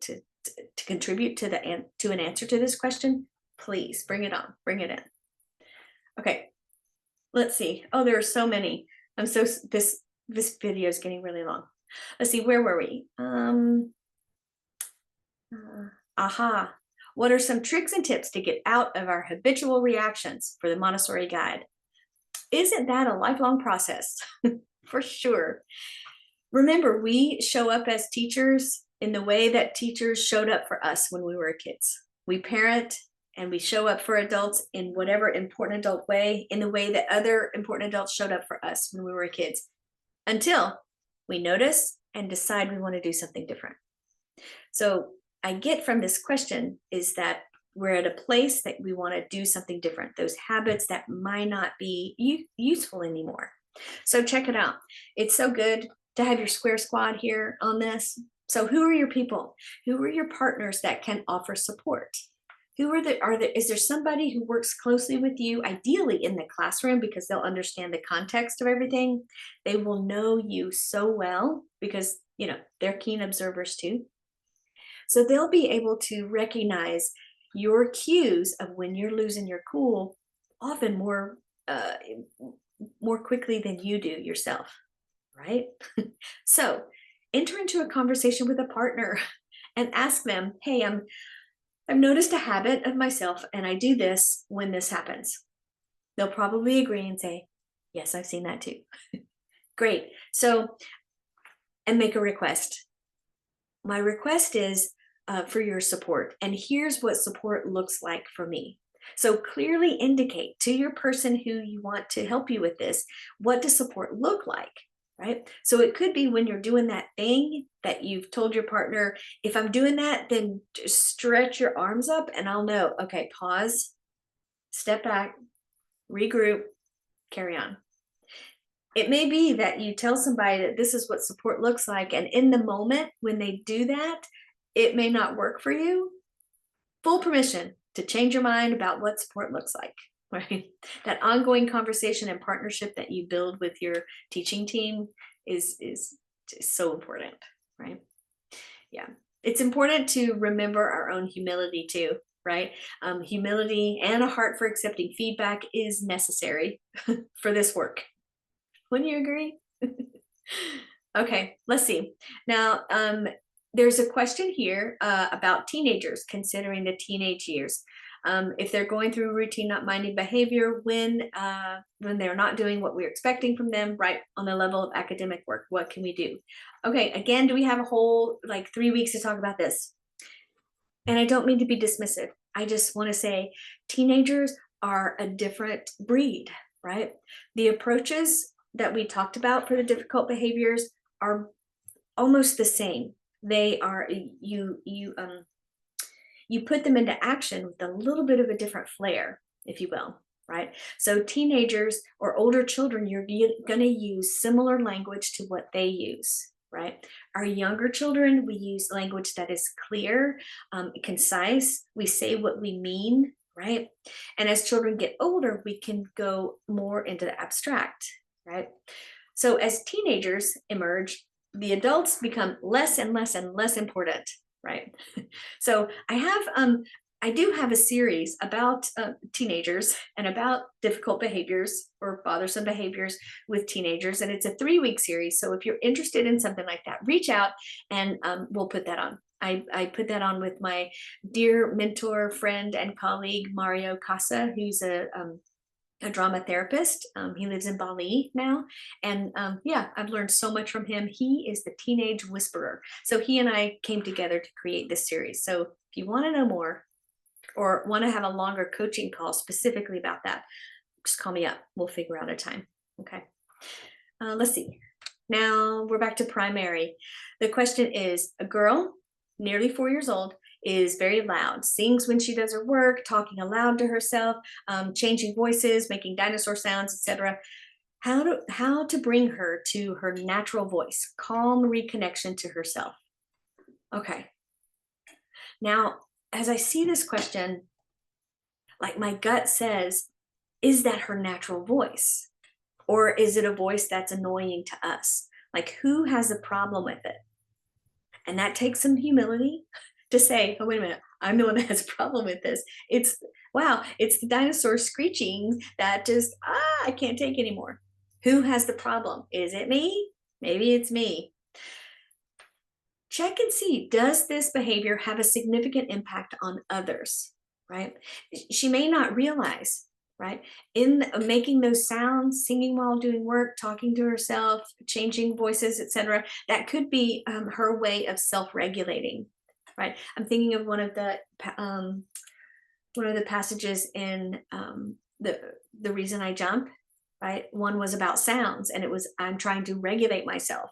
contribute to to an answer to this question, please bring it on, bring it in. Okay, let's see. Oh, there are so many. This video is getting really long. Let's see, where were we? Aha. What are some tricks and tips to get out of our habitual reactions for the Montessori guide? Isn't that a lifelong process? For sure. Remember, we show up as teachers in the way that teachers showed up for us when we were kids. We parent and we show up for adults in whatever important adult way, in the way that other important adults showed up for us when we were kids, until we notice and decide we want to do something different. So I get from this question is that we're at a place that we want to do something different, those habits that might not be useful anymore. So check it out. It's so good to have your Square Squad here on this. So who are your people? Who are your partners that can offer support? Who is there somebody who works closely with you, ideally in the classroom, because they'll understand the context of everything. They will know you so well because, they're keen observers too. So they'll be able to recognize your cues of when you're losing your cool often more quickly than you do yourself, right? So enter into a conversation with a partner and ask them, hey, I've noticed a habit of myself and I do this when this happens. They'll probably agree and say, yes, I've seen that too. Great. So, and make a request. My request is for your support. And here's what support looks like for me. So clearly indicate to your person who you want to help you with this, what does support look like, right? So it could be when you're doing that thing that you've told your partner, if I'm doing that, then just stretch your arms up and I'll know, okay, pause, step back, regroup, carry on. It may be that you tell somebody that this is what support looks like. And in the moment when they do that, it may not work for you. Full permission to change your mind about what support looks like, right? That ongoing conversation and partnership that you build with your teaching team is so important, right? Yeah, it's important to remember our own humility too, right? Humility and a heart for accepting feedback is necessary for this work. Wouldn't you agree? Okay, let's see. Now, there's a question here about teenagers, considering the teenage years. If they're going through routine, not minding behavior, when they're not doing what we're expecting from them, right, on the level of academic work, what can we do? Okay, again, do we have a whole 3 weeks to talk about this? And I don't mean to be dismissive. I just want to say teenagers are a different breed, right? The approaches that we talked about for the difficult behaviors are almost the same. They are you put them into action with a little bit of a different flair, if you will, right? So teenagers or older children, you're going to use similar language to what they use. right? Our younger children, we use language that is clear, concise. We say what we mean, right? And as children get older, we can go more into the abstract, right? So as teenagers emerge, the adults become less and less and less important, right? So I do have a series about teenagers and about difficult behaviors or bothersome behaviors with teenagers, and it's a 3-week series. So if you're interested in something like that, reach out and we'll put that on. I put that on with my dear mentor, friend, and colleague Mario Casa, who's a drama therapist. He lives in Bali now. And yeah, I've learned so much from him. He is the teenage whisperer. So he and I came together to create this series. So if you want to know more or want to have a longer coaching call specifically about that, just call me up. We'll figure out a time. Okay. Let's see. Now we're back to primary. The question is, a girl, nearly 4 years old, is very loud, sings when she does her work, talking aloud to herself, changing voices, making dinosaur sounds, etc. How to bring her to her natural voice, calm reconnection to herself. Okay. Now, as I see this question, like my gut says, is that her natural voice? Or is it a voice that's annoying to us? Like, who has a problem with it? And that takes some humility to say, oh, wait a minute, I'm the one that has a problem with this. Wow, it's the dinosaur screeching that just, I can't take anymore. Who has the problem? Is it me? Maybe it's me. Check and see, does this behavior have a significant impact on others, right? She may not realize, right? In making those sounds, singing while doing work, talking to herself, changing voices, etc., that could be her way of self-regulating, right? I'm thinking of one of the passages in the Reason I Jump, right? One was about sounds, and it was, I'm trying to regulate myself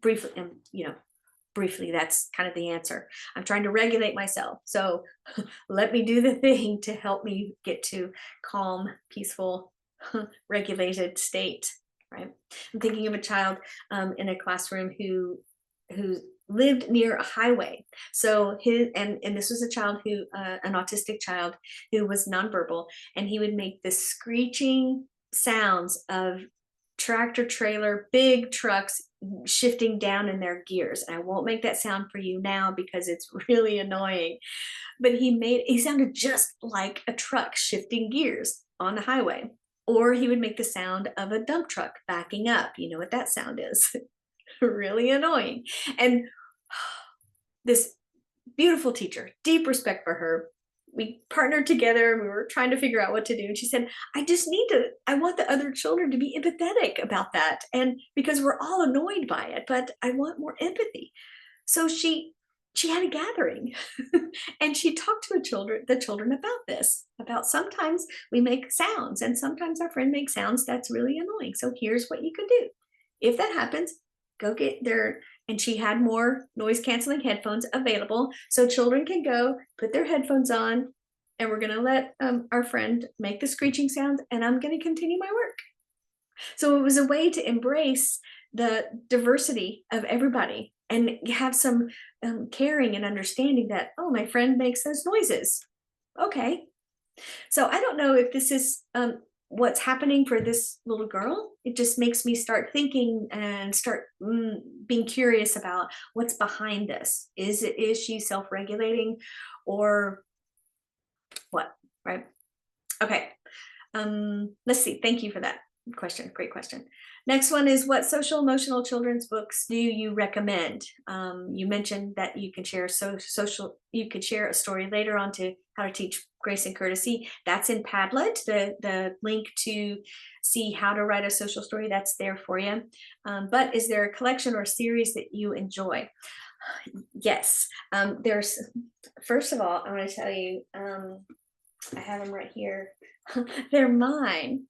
briefly, and briefly, that's kind of the answer. I'm trying to regulate myself. So let me do the thing to help me get to calm, peaceful, regulated state, right? I'm thinking of a child in a classroom who lived near a highway. So and this was a child who, an autistic child who was nonverbal, and he would make this screeching sounds of tractor trailer, big trucks shifting down in their gears. And I won't make that sound for you now because it's really annoying. But he sounded just like a truck shifting gears on the highway. Or he would make the sound of a dump truck backing up. You know what that sound is. Really annoying. And this beautiful teacher, deep respect for her, we partnered together and we were trying to figure out what to do. And she said, I want the other children to be empathetic about that. And because we're all annoyed by it, but I want more empathy. So she had a gathering and she talked to the children about this, about sometimes we make sounds and sometimes our friend makes sounds that's really annoying. So here's what you can do. If that happens, go get their, and she had more noise canceling headphones available. So children can go put their headphones on and we're gonna let our friend make the screeching sounds and I'm gonna continue my work. So it was a way to embrace the diversity of everybody and have some caring and understanding that, oh, my friend makes those noises. Okay. So I don't know if this is what's happening for this little girl. It just makes me start thinking and start being curious about what's behind this. Is she self-regulating or what, right? Okay. Let's see. Thank you for that question. Great question. Next one is, what social emotional children's books do you recommend? You mentioned that you can share you could share a story later on to how to teach grace and courtesy. That's in Padlet. The link to see how to write a social story, that's there for you. But is there a collection or series that you enjoy? Yes. First of all, I want to tell you, I have them right here. They're mine.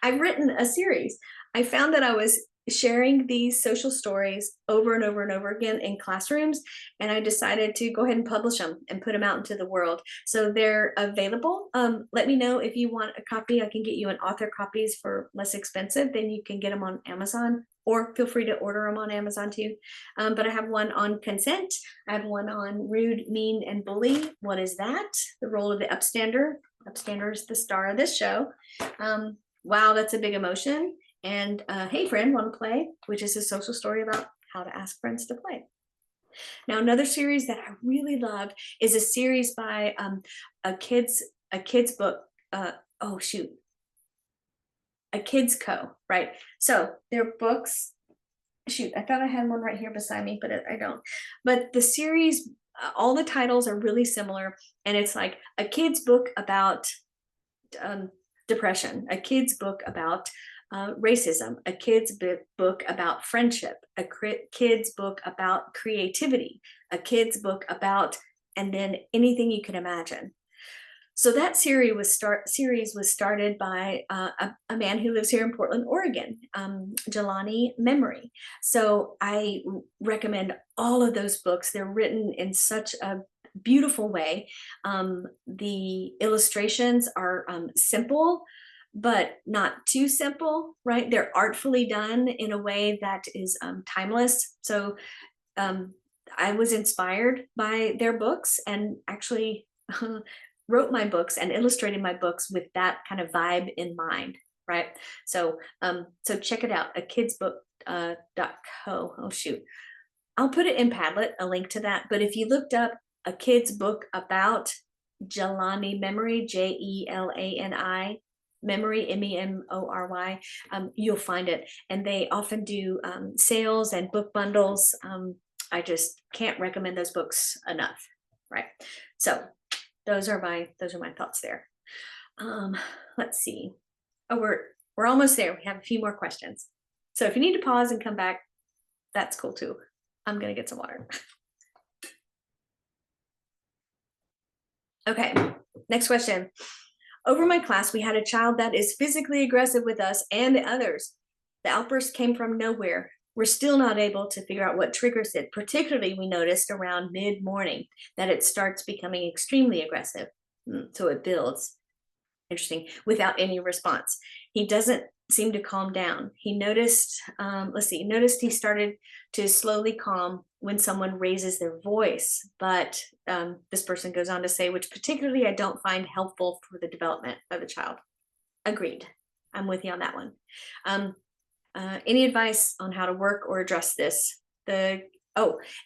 I've written a series. I found that I was sharing these social stories over and over and over again in classrooms, and I decided to go ahead and publish them and put them out into the world. So they're available. Let me know if you want a copy. I can get you an author copies for less expensive. Then you can get them on Amazon, or feel free to order them on Amazon too. But I have one on consent. I have one on rude, mean, and bully. What is that? The role of the upstander. Upstander is the star of this show. Wow, that's a big emotion. And Hey Friend, Want to Play, which is a social story about how to ask friends to play. Now, another series that I really love is a series by a kids book. Oh shoot, a kids co, right? So they're books. Shoot, I thought I had one right here beside me, but I don't. But the series, all the titles are really similar, and it's like a kids book about depression, a kid's book about racism, a kid's book about friendship, a kid's book about creativity, a kid's book about, and then anything you can imagine. So that series was started by a man who lives here in Portland, Oregon, Jelani Memory. So I recommend all of those books. They're written in such a beautiful way. The illustrations are simple, but not too simple, right? They're artfully done in a way that is timeless. So I was inspired by their books and actually wrote my books and illustrated my books with that kind of vibe in mind, right? So so check it out, a kids book .co. Oh shoot, I'll put it in Padlet, a link to that. But if you looked up a kid's book about Jelani Memory, Jelani Memory, Memory, you'll find it. And they often do sales and book bundles. I just can't recommend those books enough, right? So those are my thoughts there. Let's see. Oh, we're almost there. We have a few more questions. So if you need to pause and come back, that's cool too. I'm gonna get some water. Okay, next question. Over my class, we had a child that is physically aggressive with us and the others. The outburst came from nowhere. We're still not able to figure out what triggers it. Particularly, we noticed around mid-morning that it starts becoming extremely aggressive. So it builds, interesting, without any response. He doesn't seem to calm down. He noticed, noticed he started to slowly calm when someone raises their voice. But this person goes on to say, which particularly I don't find helpful for the development of the child. Agreed. I'm with you on that one. Any advice on how to work or address this? And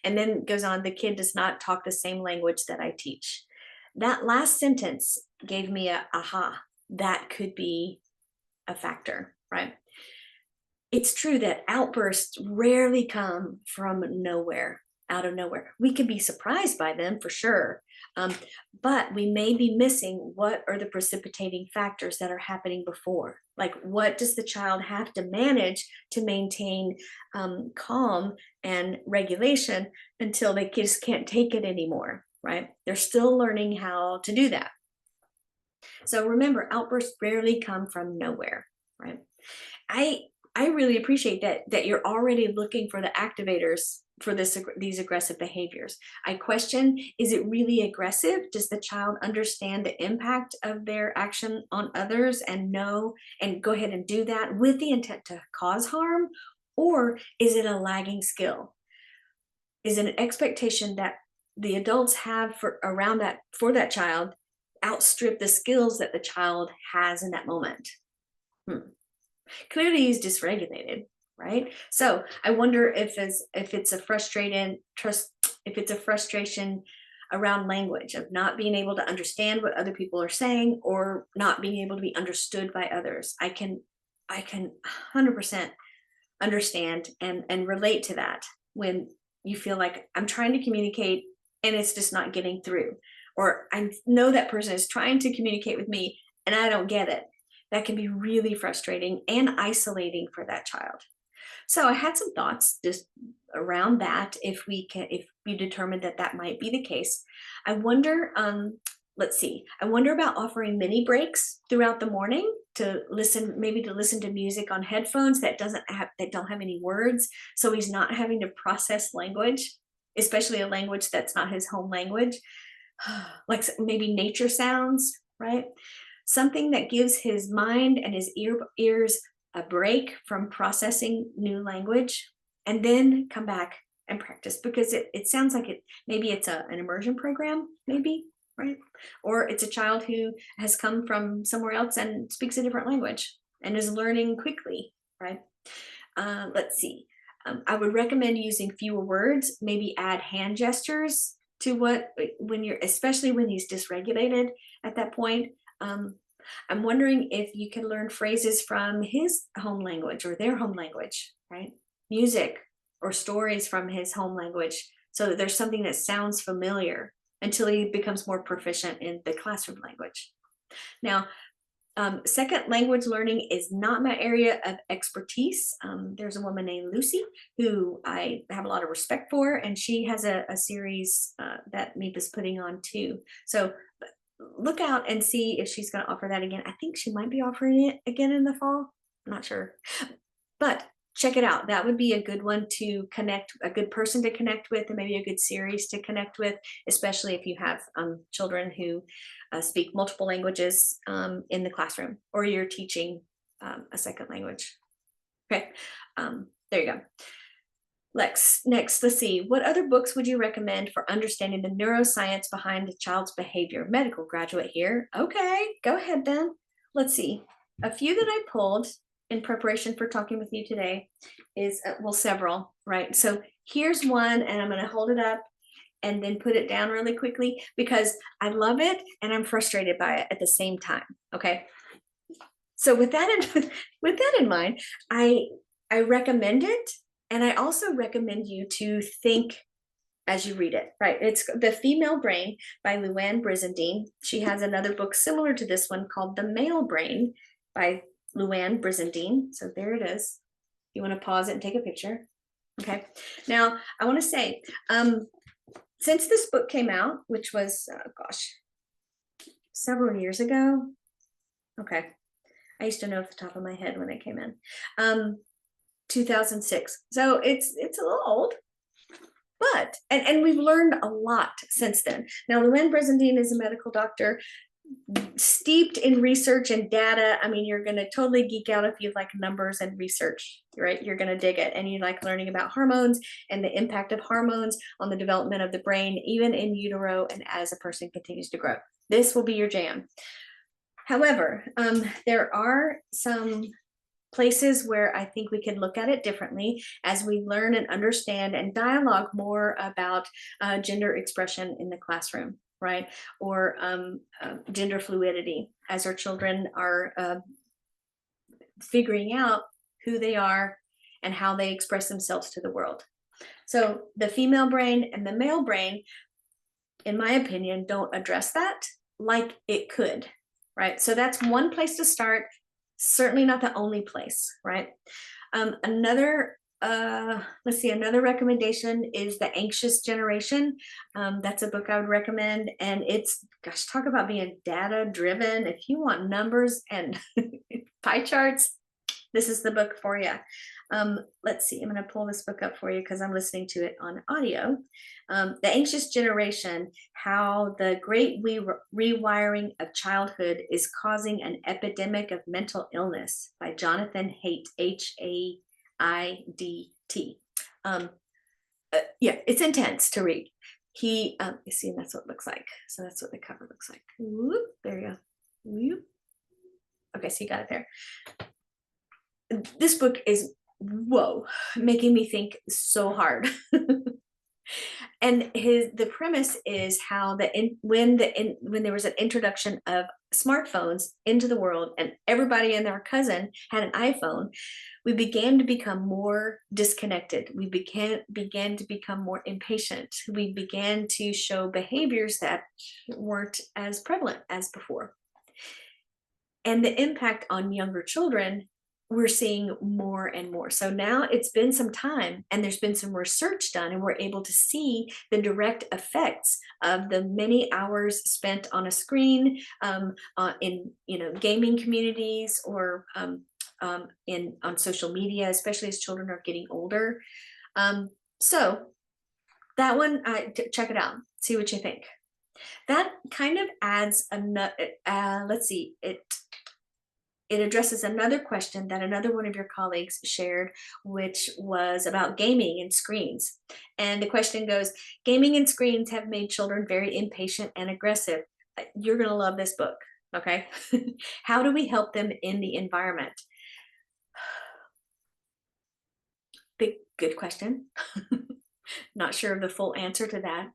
then goes on, the kid does not talk the same language that I teach. That last sentence gave me a aha, that could be a factor, right? It's true that outbursts rarely come from nowhere, out of nowhere. We can be surprised by them for sure, but we may be missing what are the precipitating factors that are happening before. Like, what does the child have to manage to maintain calm and regulation until they just can't take it anymore, right? They're still learning how to do that. So remember, outbursts rarely come from nowhere, right? I really appreciate that you're already looking for the activators for these aggressive behaviors. I question, is it really aggressive? Does the child understand the impact of their action on others and know and go ahead and do that with the intent to cause harm? Or is it a lagging skill? Is it an expectation that the adults have for that child outstrip the skills that the child has in that moment? Clearly he's dysregulated, right? So I wonder if it's a frustration around language, of not being able to understand what other people are saying or not being able to be understood by others. I can 100% understand and relate to that when you feel like I'm trying to communicate and it's just not getting through, or I know that person is trying to communicate with me and I don't get it. That can be really frustrating and isolating for that child. So I had some thoughts just around that. If we determine that might be the case, I wonder, I wonder about offering mini breaks throughout the morning to listen to music on headphones that don't have any words. So he's not having to process language, especially a language that's not his home language, like maybe nature sounds, right? Something that gives his mind and his ears a break from processing new language, and then come back and practice, because it sounds like maybe it's an immersion program, maybe, right? Or it's a child who has come from somewhere else and speaks a different language and is learning quickly, right? Let's see. I would recommend using fewer words, maybe add hand gestures to when you're, especially when he's dysregulated at that point. I'm wondering if you can learn phrases from his home language or their home language, right? Music or stories from his home language, so that there's something that sounds familiar until he becomes more proficient in the classroom language. Now, second language learning is not my area of expertise. There's a woman named Lucy who I have a lot of respect for, and she has a series that MEEP is putting on too. So look out and see if she's going to offer that again. I think she might be offering it again in the fall. I'm not sure, but check it out. That would be a good one to connect, a good person to connect with, and maybe a good series to connect with, especially if you have children who speak multiple languages in the classroom, or you're teaching a second language. Okay, there you go. Next, let's see. What other books would you recommend for understanding the neuroscience behind a child's behavior? Medical graduate here. Okay, go ahead then. Let's see. A few that I pulled in preparation for talking with you today is, well, several, right? So here's one, and I'm going to hold it up and then put it down really quickly, because I love it and I'm frustrated by it at the same time. Okay. So with that in mind, I recommend it. And I also recommend you to think as you read it, right? It's The Female Brain by Luann Brizendine. She has another book similar to this one called The Male Brain by Luann Brizendine. So there it is. You want to pause it and take a picture. Okay. Now I want to say, since this book came out, which was, several years ago. Okay. I used to know off the top of my head when it came in. 2006. So it's a little old, but, and we've learned a lot since then. Now, Luann Brizendine is a medical doctor steeped in research and data. I mean, you're going to totally geek out if you like numbers and research, right? You're going to dig it. And you like learning about hormones and the impact of hormones on the development of the brain, even in utero and as a person continues to grow. This will be your jam. However, there are some places where I think we can look at it differently as we learn and understand and dialogue more about gender expression in the classroom, right? Or gender fluidity, as our children are figuring out who they are and how they express themselves to the world. So the female brain and the male brain, in my opinion, don't address that like it could, right? So that's one place to start. Certainly not the only place, right? Another recommendation is The Anxious Generation. That's a book I would recommend. And it's, gosh, talk about being data driven. If you want numbers and pie charts, this is the book for you. Let's see, I'm going to pull this book up for you because I'm listening to it on audio. The Anxious Generation, How the Great Rewiring of Childhood is Causing an Epidemic of Mental Illness by Jonathan Haidt, Haidt. Yeah, it's intense to read. You see, and that's what it looks like. So that's what the cover looks like. Whoop, there you go. Whoop. Okay, so you got it there. This book is, whoa, making me think so hard. And the premise is how when there was an introduction of smartphones into the world and everybody and their cousin had an iPhone, we began to become more disconnected. We began to become more impatient. We began to show behaviors that weren't as prevalent as before. And the impact on younger children, we're seeing more and more. So now it's been some time and there's been some research done, and we're able to see the direct effects of the many hours spent on a screen, in gaming communities, or on social media, especially as children are getting older. So that one, check it out, see what you think. That kind of adds another, let's see, it addresses another question that another one of your colleagues shared, which was about gaming and screens. And the question goes, gaming and screens have made children very impatient and aggressive. You're going to love this book. Okay. How do we help them in the environment? Good question. Not sure of the full answer to that.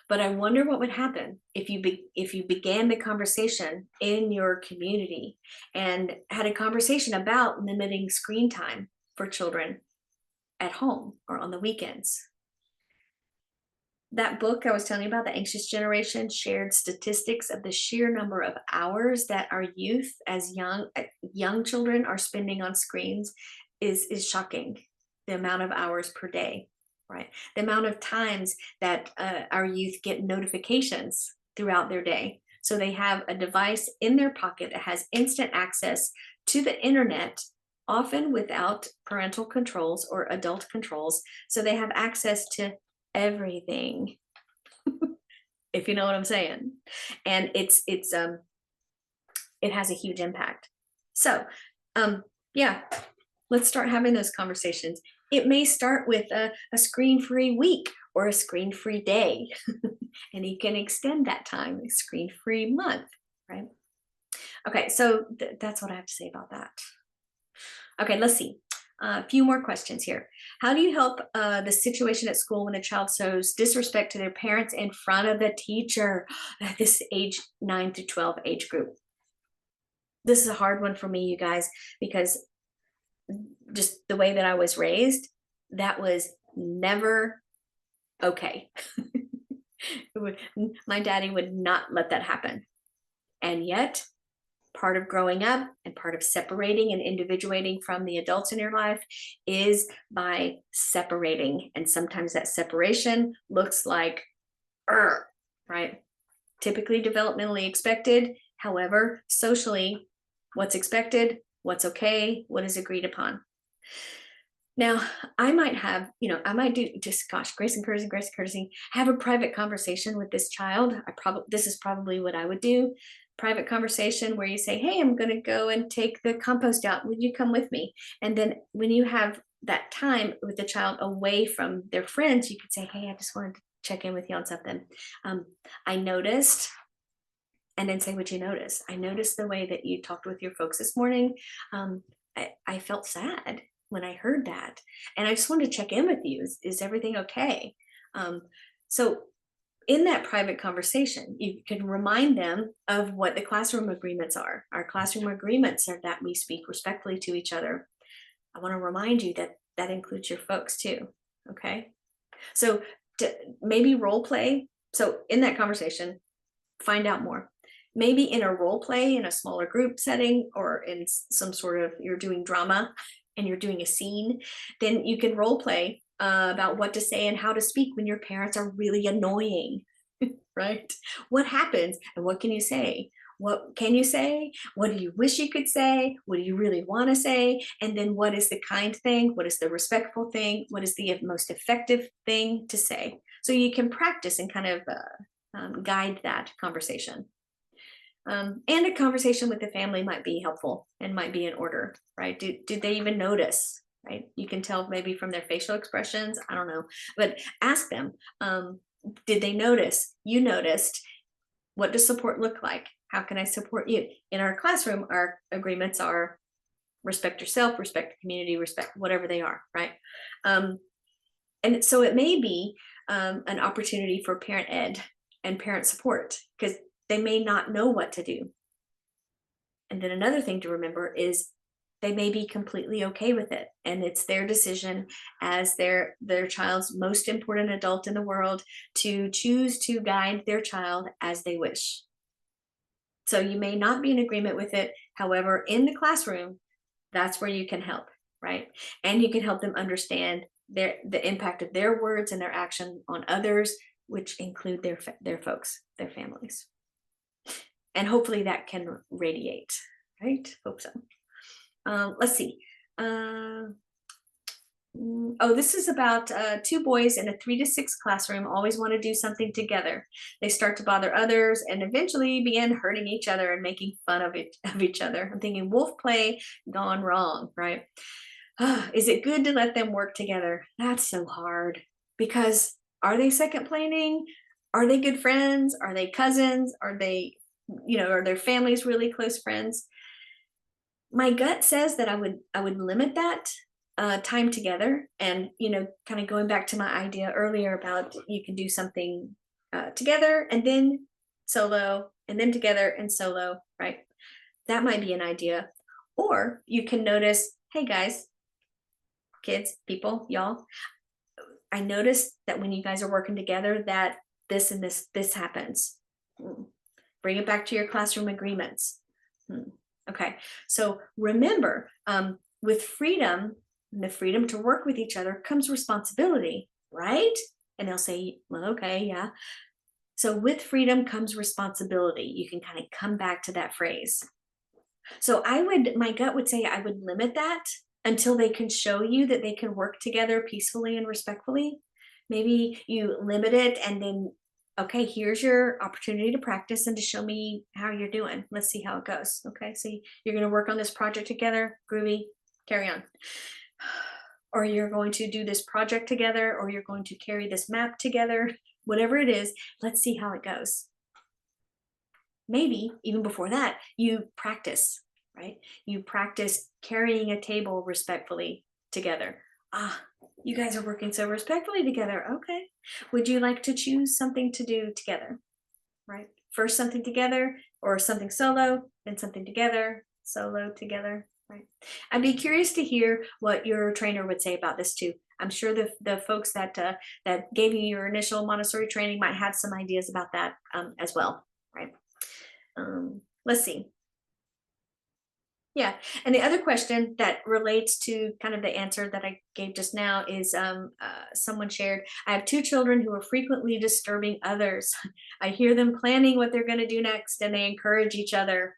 But I wonder what would happen if you began the conversation in your community and had a conversation about limiting screen time for children at home or on the weekends. That book I was telling you about, The Anxious Generation, shared statistics of the sheer number of hours that our youth as young children are spending on screens is shocking. The amount of hours per day. Right. The amount of times that our youth get notifications throughout their day. So they have a device in their pocket that has instant access to the internet, often without parental controls or adult controls. So they have access to everything, if you know what I'm saying. And it has a huge impact. So yeah, let's start having those conversations. It may start with a screen-free week or a screen-free day, and you can extend that time, a screen-free month, right? Okay, so that's what I have to say about that. Okay, let's see. A few more questions here. How do you help the situation at school when a child shows disrespect to their parents in front of the teacher? This age 9 to 12 age group. This is a hard one for me, you guys, because just the way that I was raised, that was never okay. My daddy would not let that happen. And yet, part of growing up and part of separating and individuating from the adults in your life is by separating. And sometimes that separation looks like, right? Typically developmentally expected. However, socially, what's expected, what's okay, what is agreed upon. Now, I might do just, gosh, grace and courtesy, have a private conversation with this child. This is probably what I would do. Private conversation where you say, hey, I'm going to go and take the compost out. Would you come with me? And then when you have that time with the child away from their friends, you could say, hey, I just wanted to check in with you on something. I noticed, and then say what you noticed. I noticed the way that you talked with your folks this morning. I felt sad when I heard that. And I just wanted to check in with you. Is everything okay? So in that private conversation, you can remind them of what the classroom agreements are. Our classroom agreements are that we speak respectfully to each other. I want to remind you that that includes your folks too. Okay. So maybe role play. So in that conversation, find out more. Maybe in a role play in a smaller group setting, or in some sort of, you're doing drama and you're doing a scene, then you can role play about what to say and how to speak when your parents are really annoying, right? What happens and what can you say? What can you say? What do you wish you could say? What do you really want to say? And then what is the kind thing? What is the respectful thing? What is the most effective thing to say? So you can practice and kind of guide that conversation. And a conversation with the family might be helpful and might be in order, right? Did they even notice, right? You can tell maybe from their facial expressions, I don't know, but ask them, did they notice? You noticed. What does support look like? How can I support you? In our classroom, our agreements are respect yourself, respect the community, respect whatever they are, right? And so it may be an opportunity for parent ed and parent support, because they may not know what to do. And then another thing to remember is they may be completely okay with it, and it's their decision as their child's most important adult in the world to choose to guide their child as they wish. So you may not be in agreement with it. However, in the classroom, that's where you can help, right? And you can help them understand the impact of their words and their action on others, which include their folks, their families. And hopefully that can radiate, right? Hope so. Let's see. Oh, this is about two boys in a 3 to 6 classroom always want to do something together. They start to bother others and eventually begin hurting each other and making fun of each other. I'm thinking wolf play gone wrong, right? Is it good to let them work together? That's so hard because are they second planning? Are they good friends? Are they cousins? Are they, are their families really close friends? My gut says that I would limit that time together, and kind of going back to my idea earlier about you can do something together and then solo and then together and solo, right? That might be an idea. Or you can notice, hey guys, kids, people, y'all, I noticed that when you guys are working together, that this and this happens. Hmm. Bring it back to your classroom agreements. Hmm. Okay, so remember, with freedom, and the freedom to work with each other comes responsibility, right? And they'll say, well, okay, yeah. So with freedom comes responsibility. You can kind of come back to that phrase. So my gut would say I would limit that until they can show you that they can work together peacefully and respectfully. Maybe you limit it and then, okay, here's your opportunity to practice and to show me how you're doing. Let's see how it goes. Okay, so you're going to work on this project together, groovy, carry on. Or you're going to do this project together, or you're going to carry this map together, whatever it is, let's see how it goes. Maybe even before that, you practice, right? You practice carrying a table respectfully together. Ah, you guys are working so respectfully together. Okay. Would you like to choose something to do together, right? First something together or something solo, then something together, solo together, right? I'd be curious to hear what your trainer would say about this too. I'm sure the folks that gave you your initial Montessori training might have some ideas about that as well, right? Let's see. Yeah. And the other question that relates to kind of the answer that I gave just now is someone shared, I have 2 children who are frequently disturbing others. I hear them planning what they're going to do next and they encourage each other.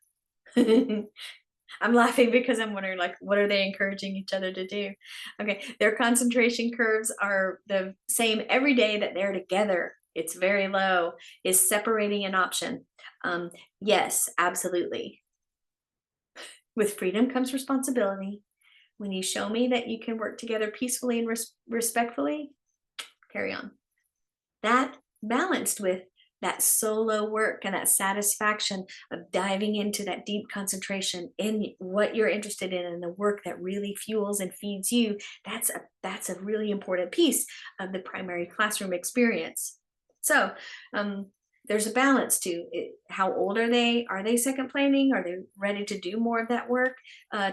I'm laughing because I'm wondering, like, what are they encouraging each other to do? Okay. Their concentration curves are the same every day that they're together. It's very low. Is separating an option? Yes, absolutely. With freedom comes responsibility. When you show me that you can work together peacefully and respectfully, carry on. That balanced with that solo work and that satisfaction of diving into that deep concentration in what you're interested in and the work that really fuels and feeds you, that's a really important piece of the primary classroom experience. So there's a balance to it. How old are they? Are they second planning? Are they ready to do more of that work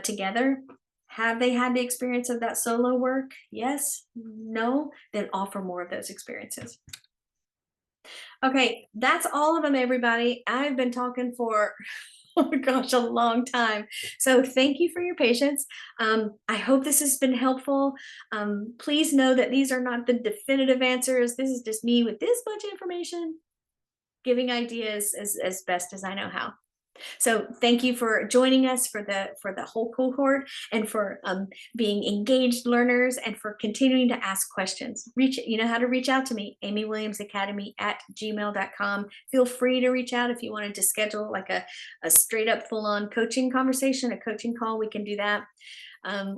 together? Have they had the experience of that solo work? Yes, no, then offer more of those experiences. Okay, that's all of them, everybody. I've been talking for, oh my gosh, a long time. So thank you for your patience. I hope this has been helpful. Please know that these are not the definitive answers. This is just me with this much information, giving ideas as best as I know how. So thank you for joining us for the whole cohort and for being engaged learners and for continuing to ask questions. You know how to reach out to me, amywilliamsacademy@gmail.com. Feel free to reach out if you wanted to schedule like a straight up full on coaching conversation, a coaching call, we can do that.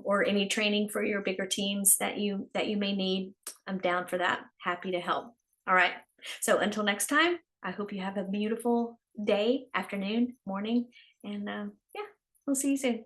Or any training for your bigger teams that you may need. I'm down for that. Happy to help. All right. So until next time, I hope you have a beautiful day, afternoon, morning, and yeah, we'll see you soon.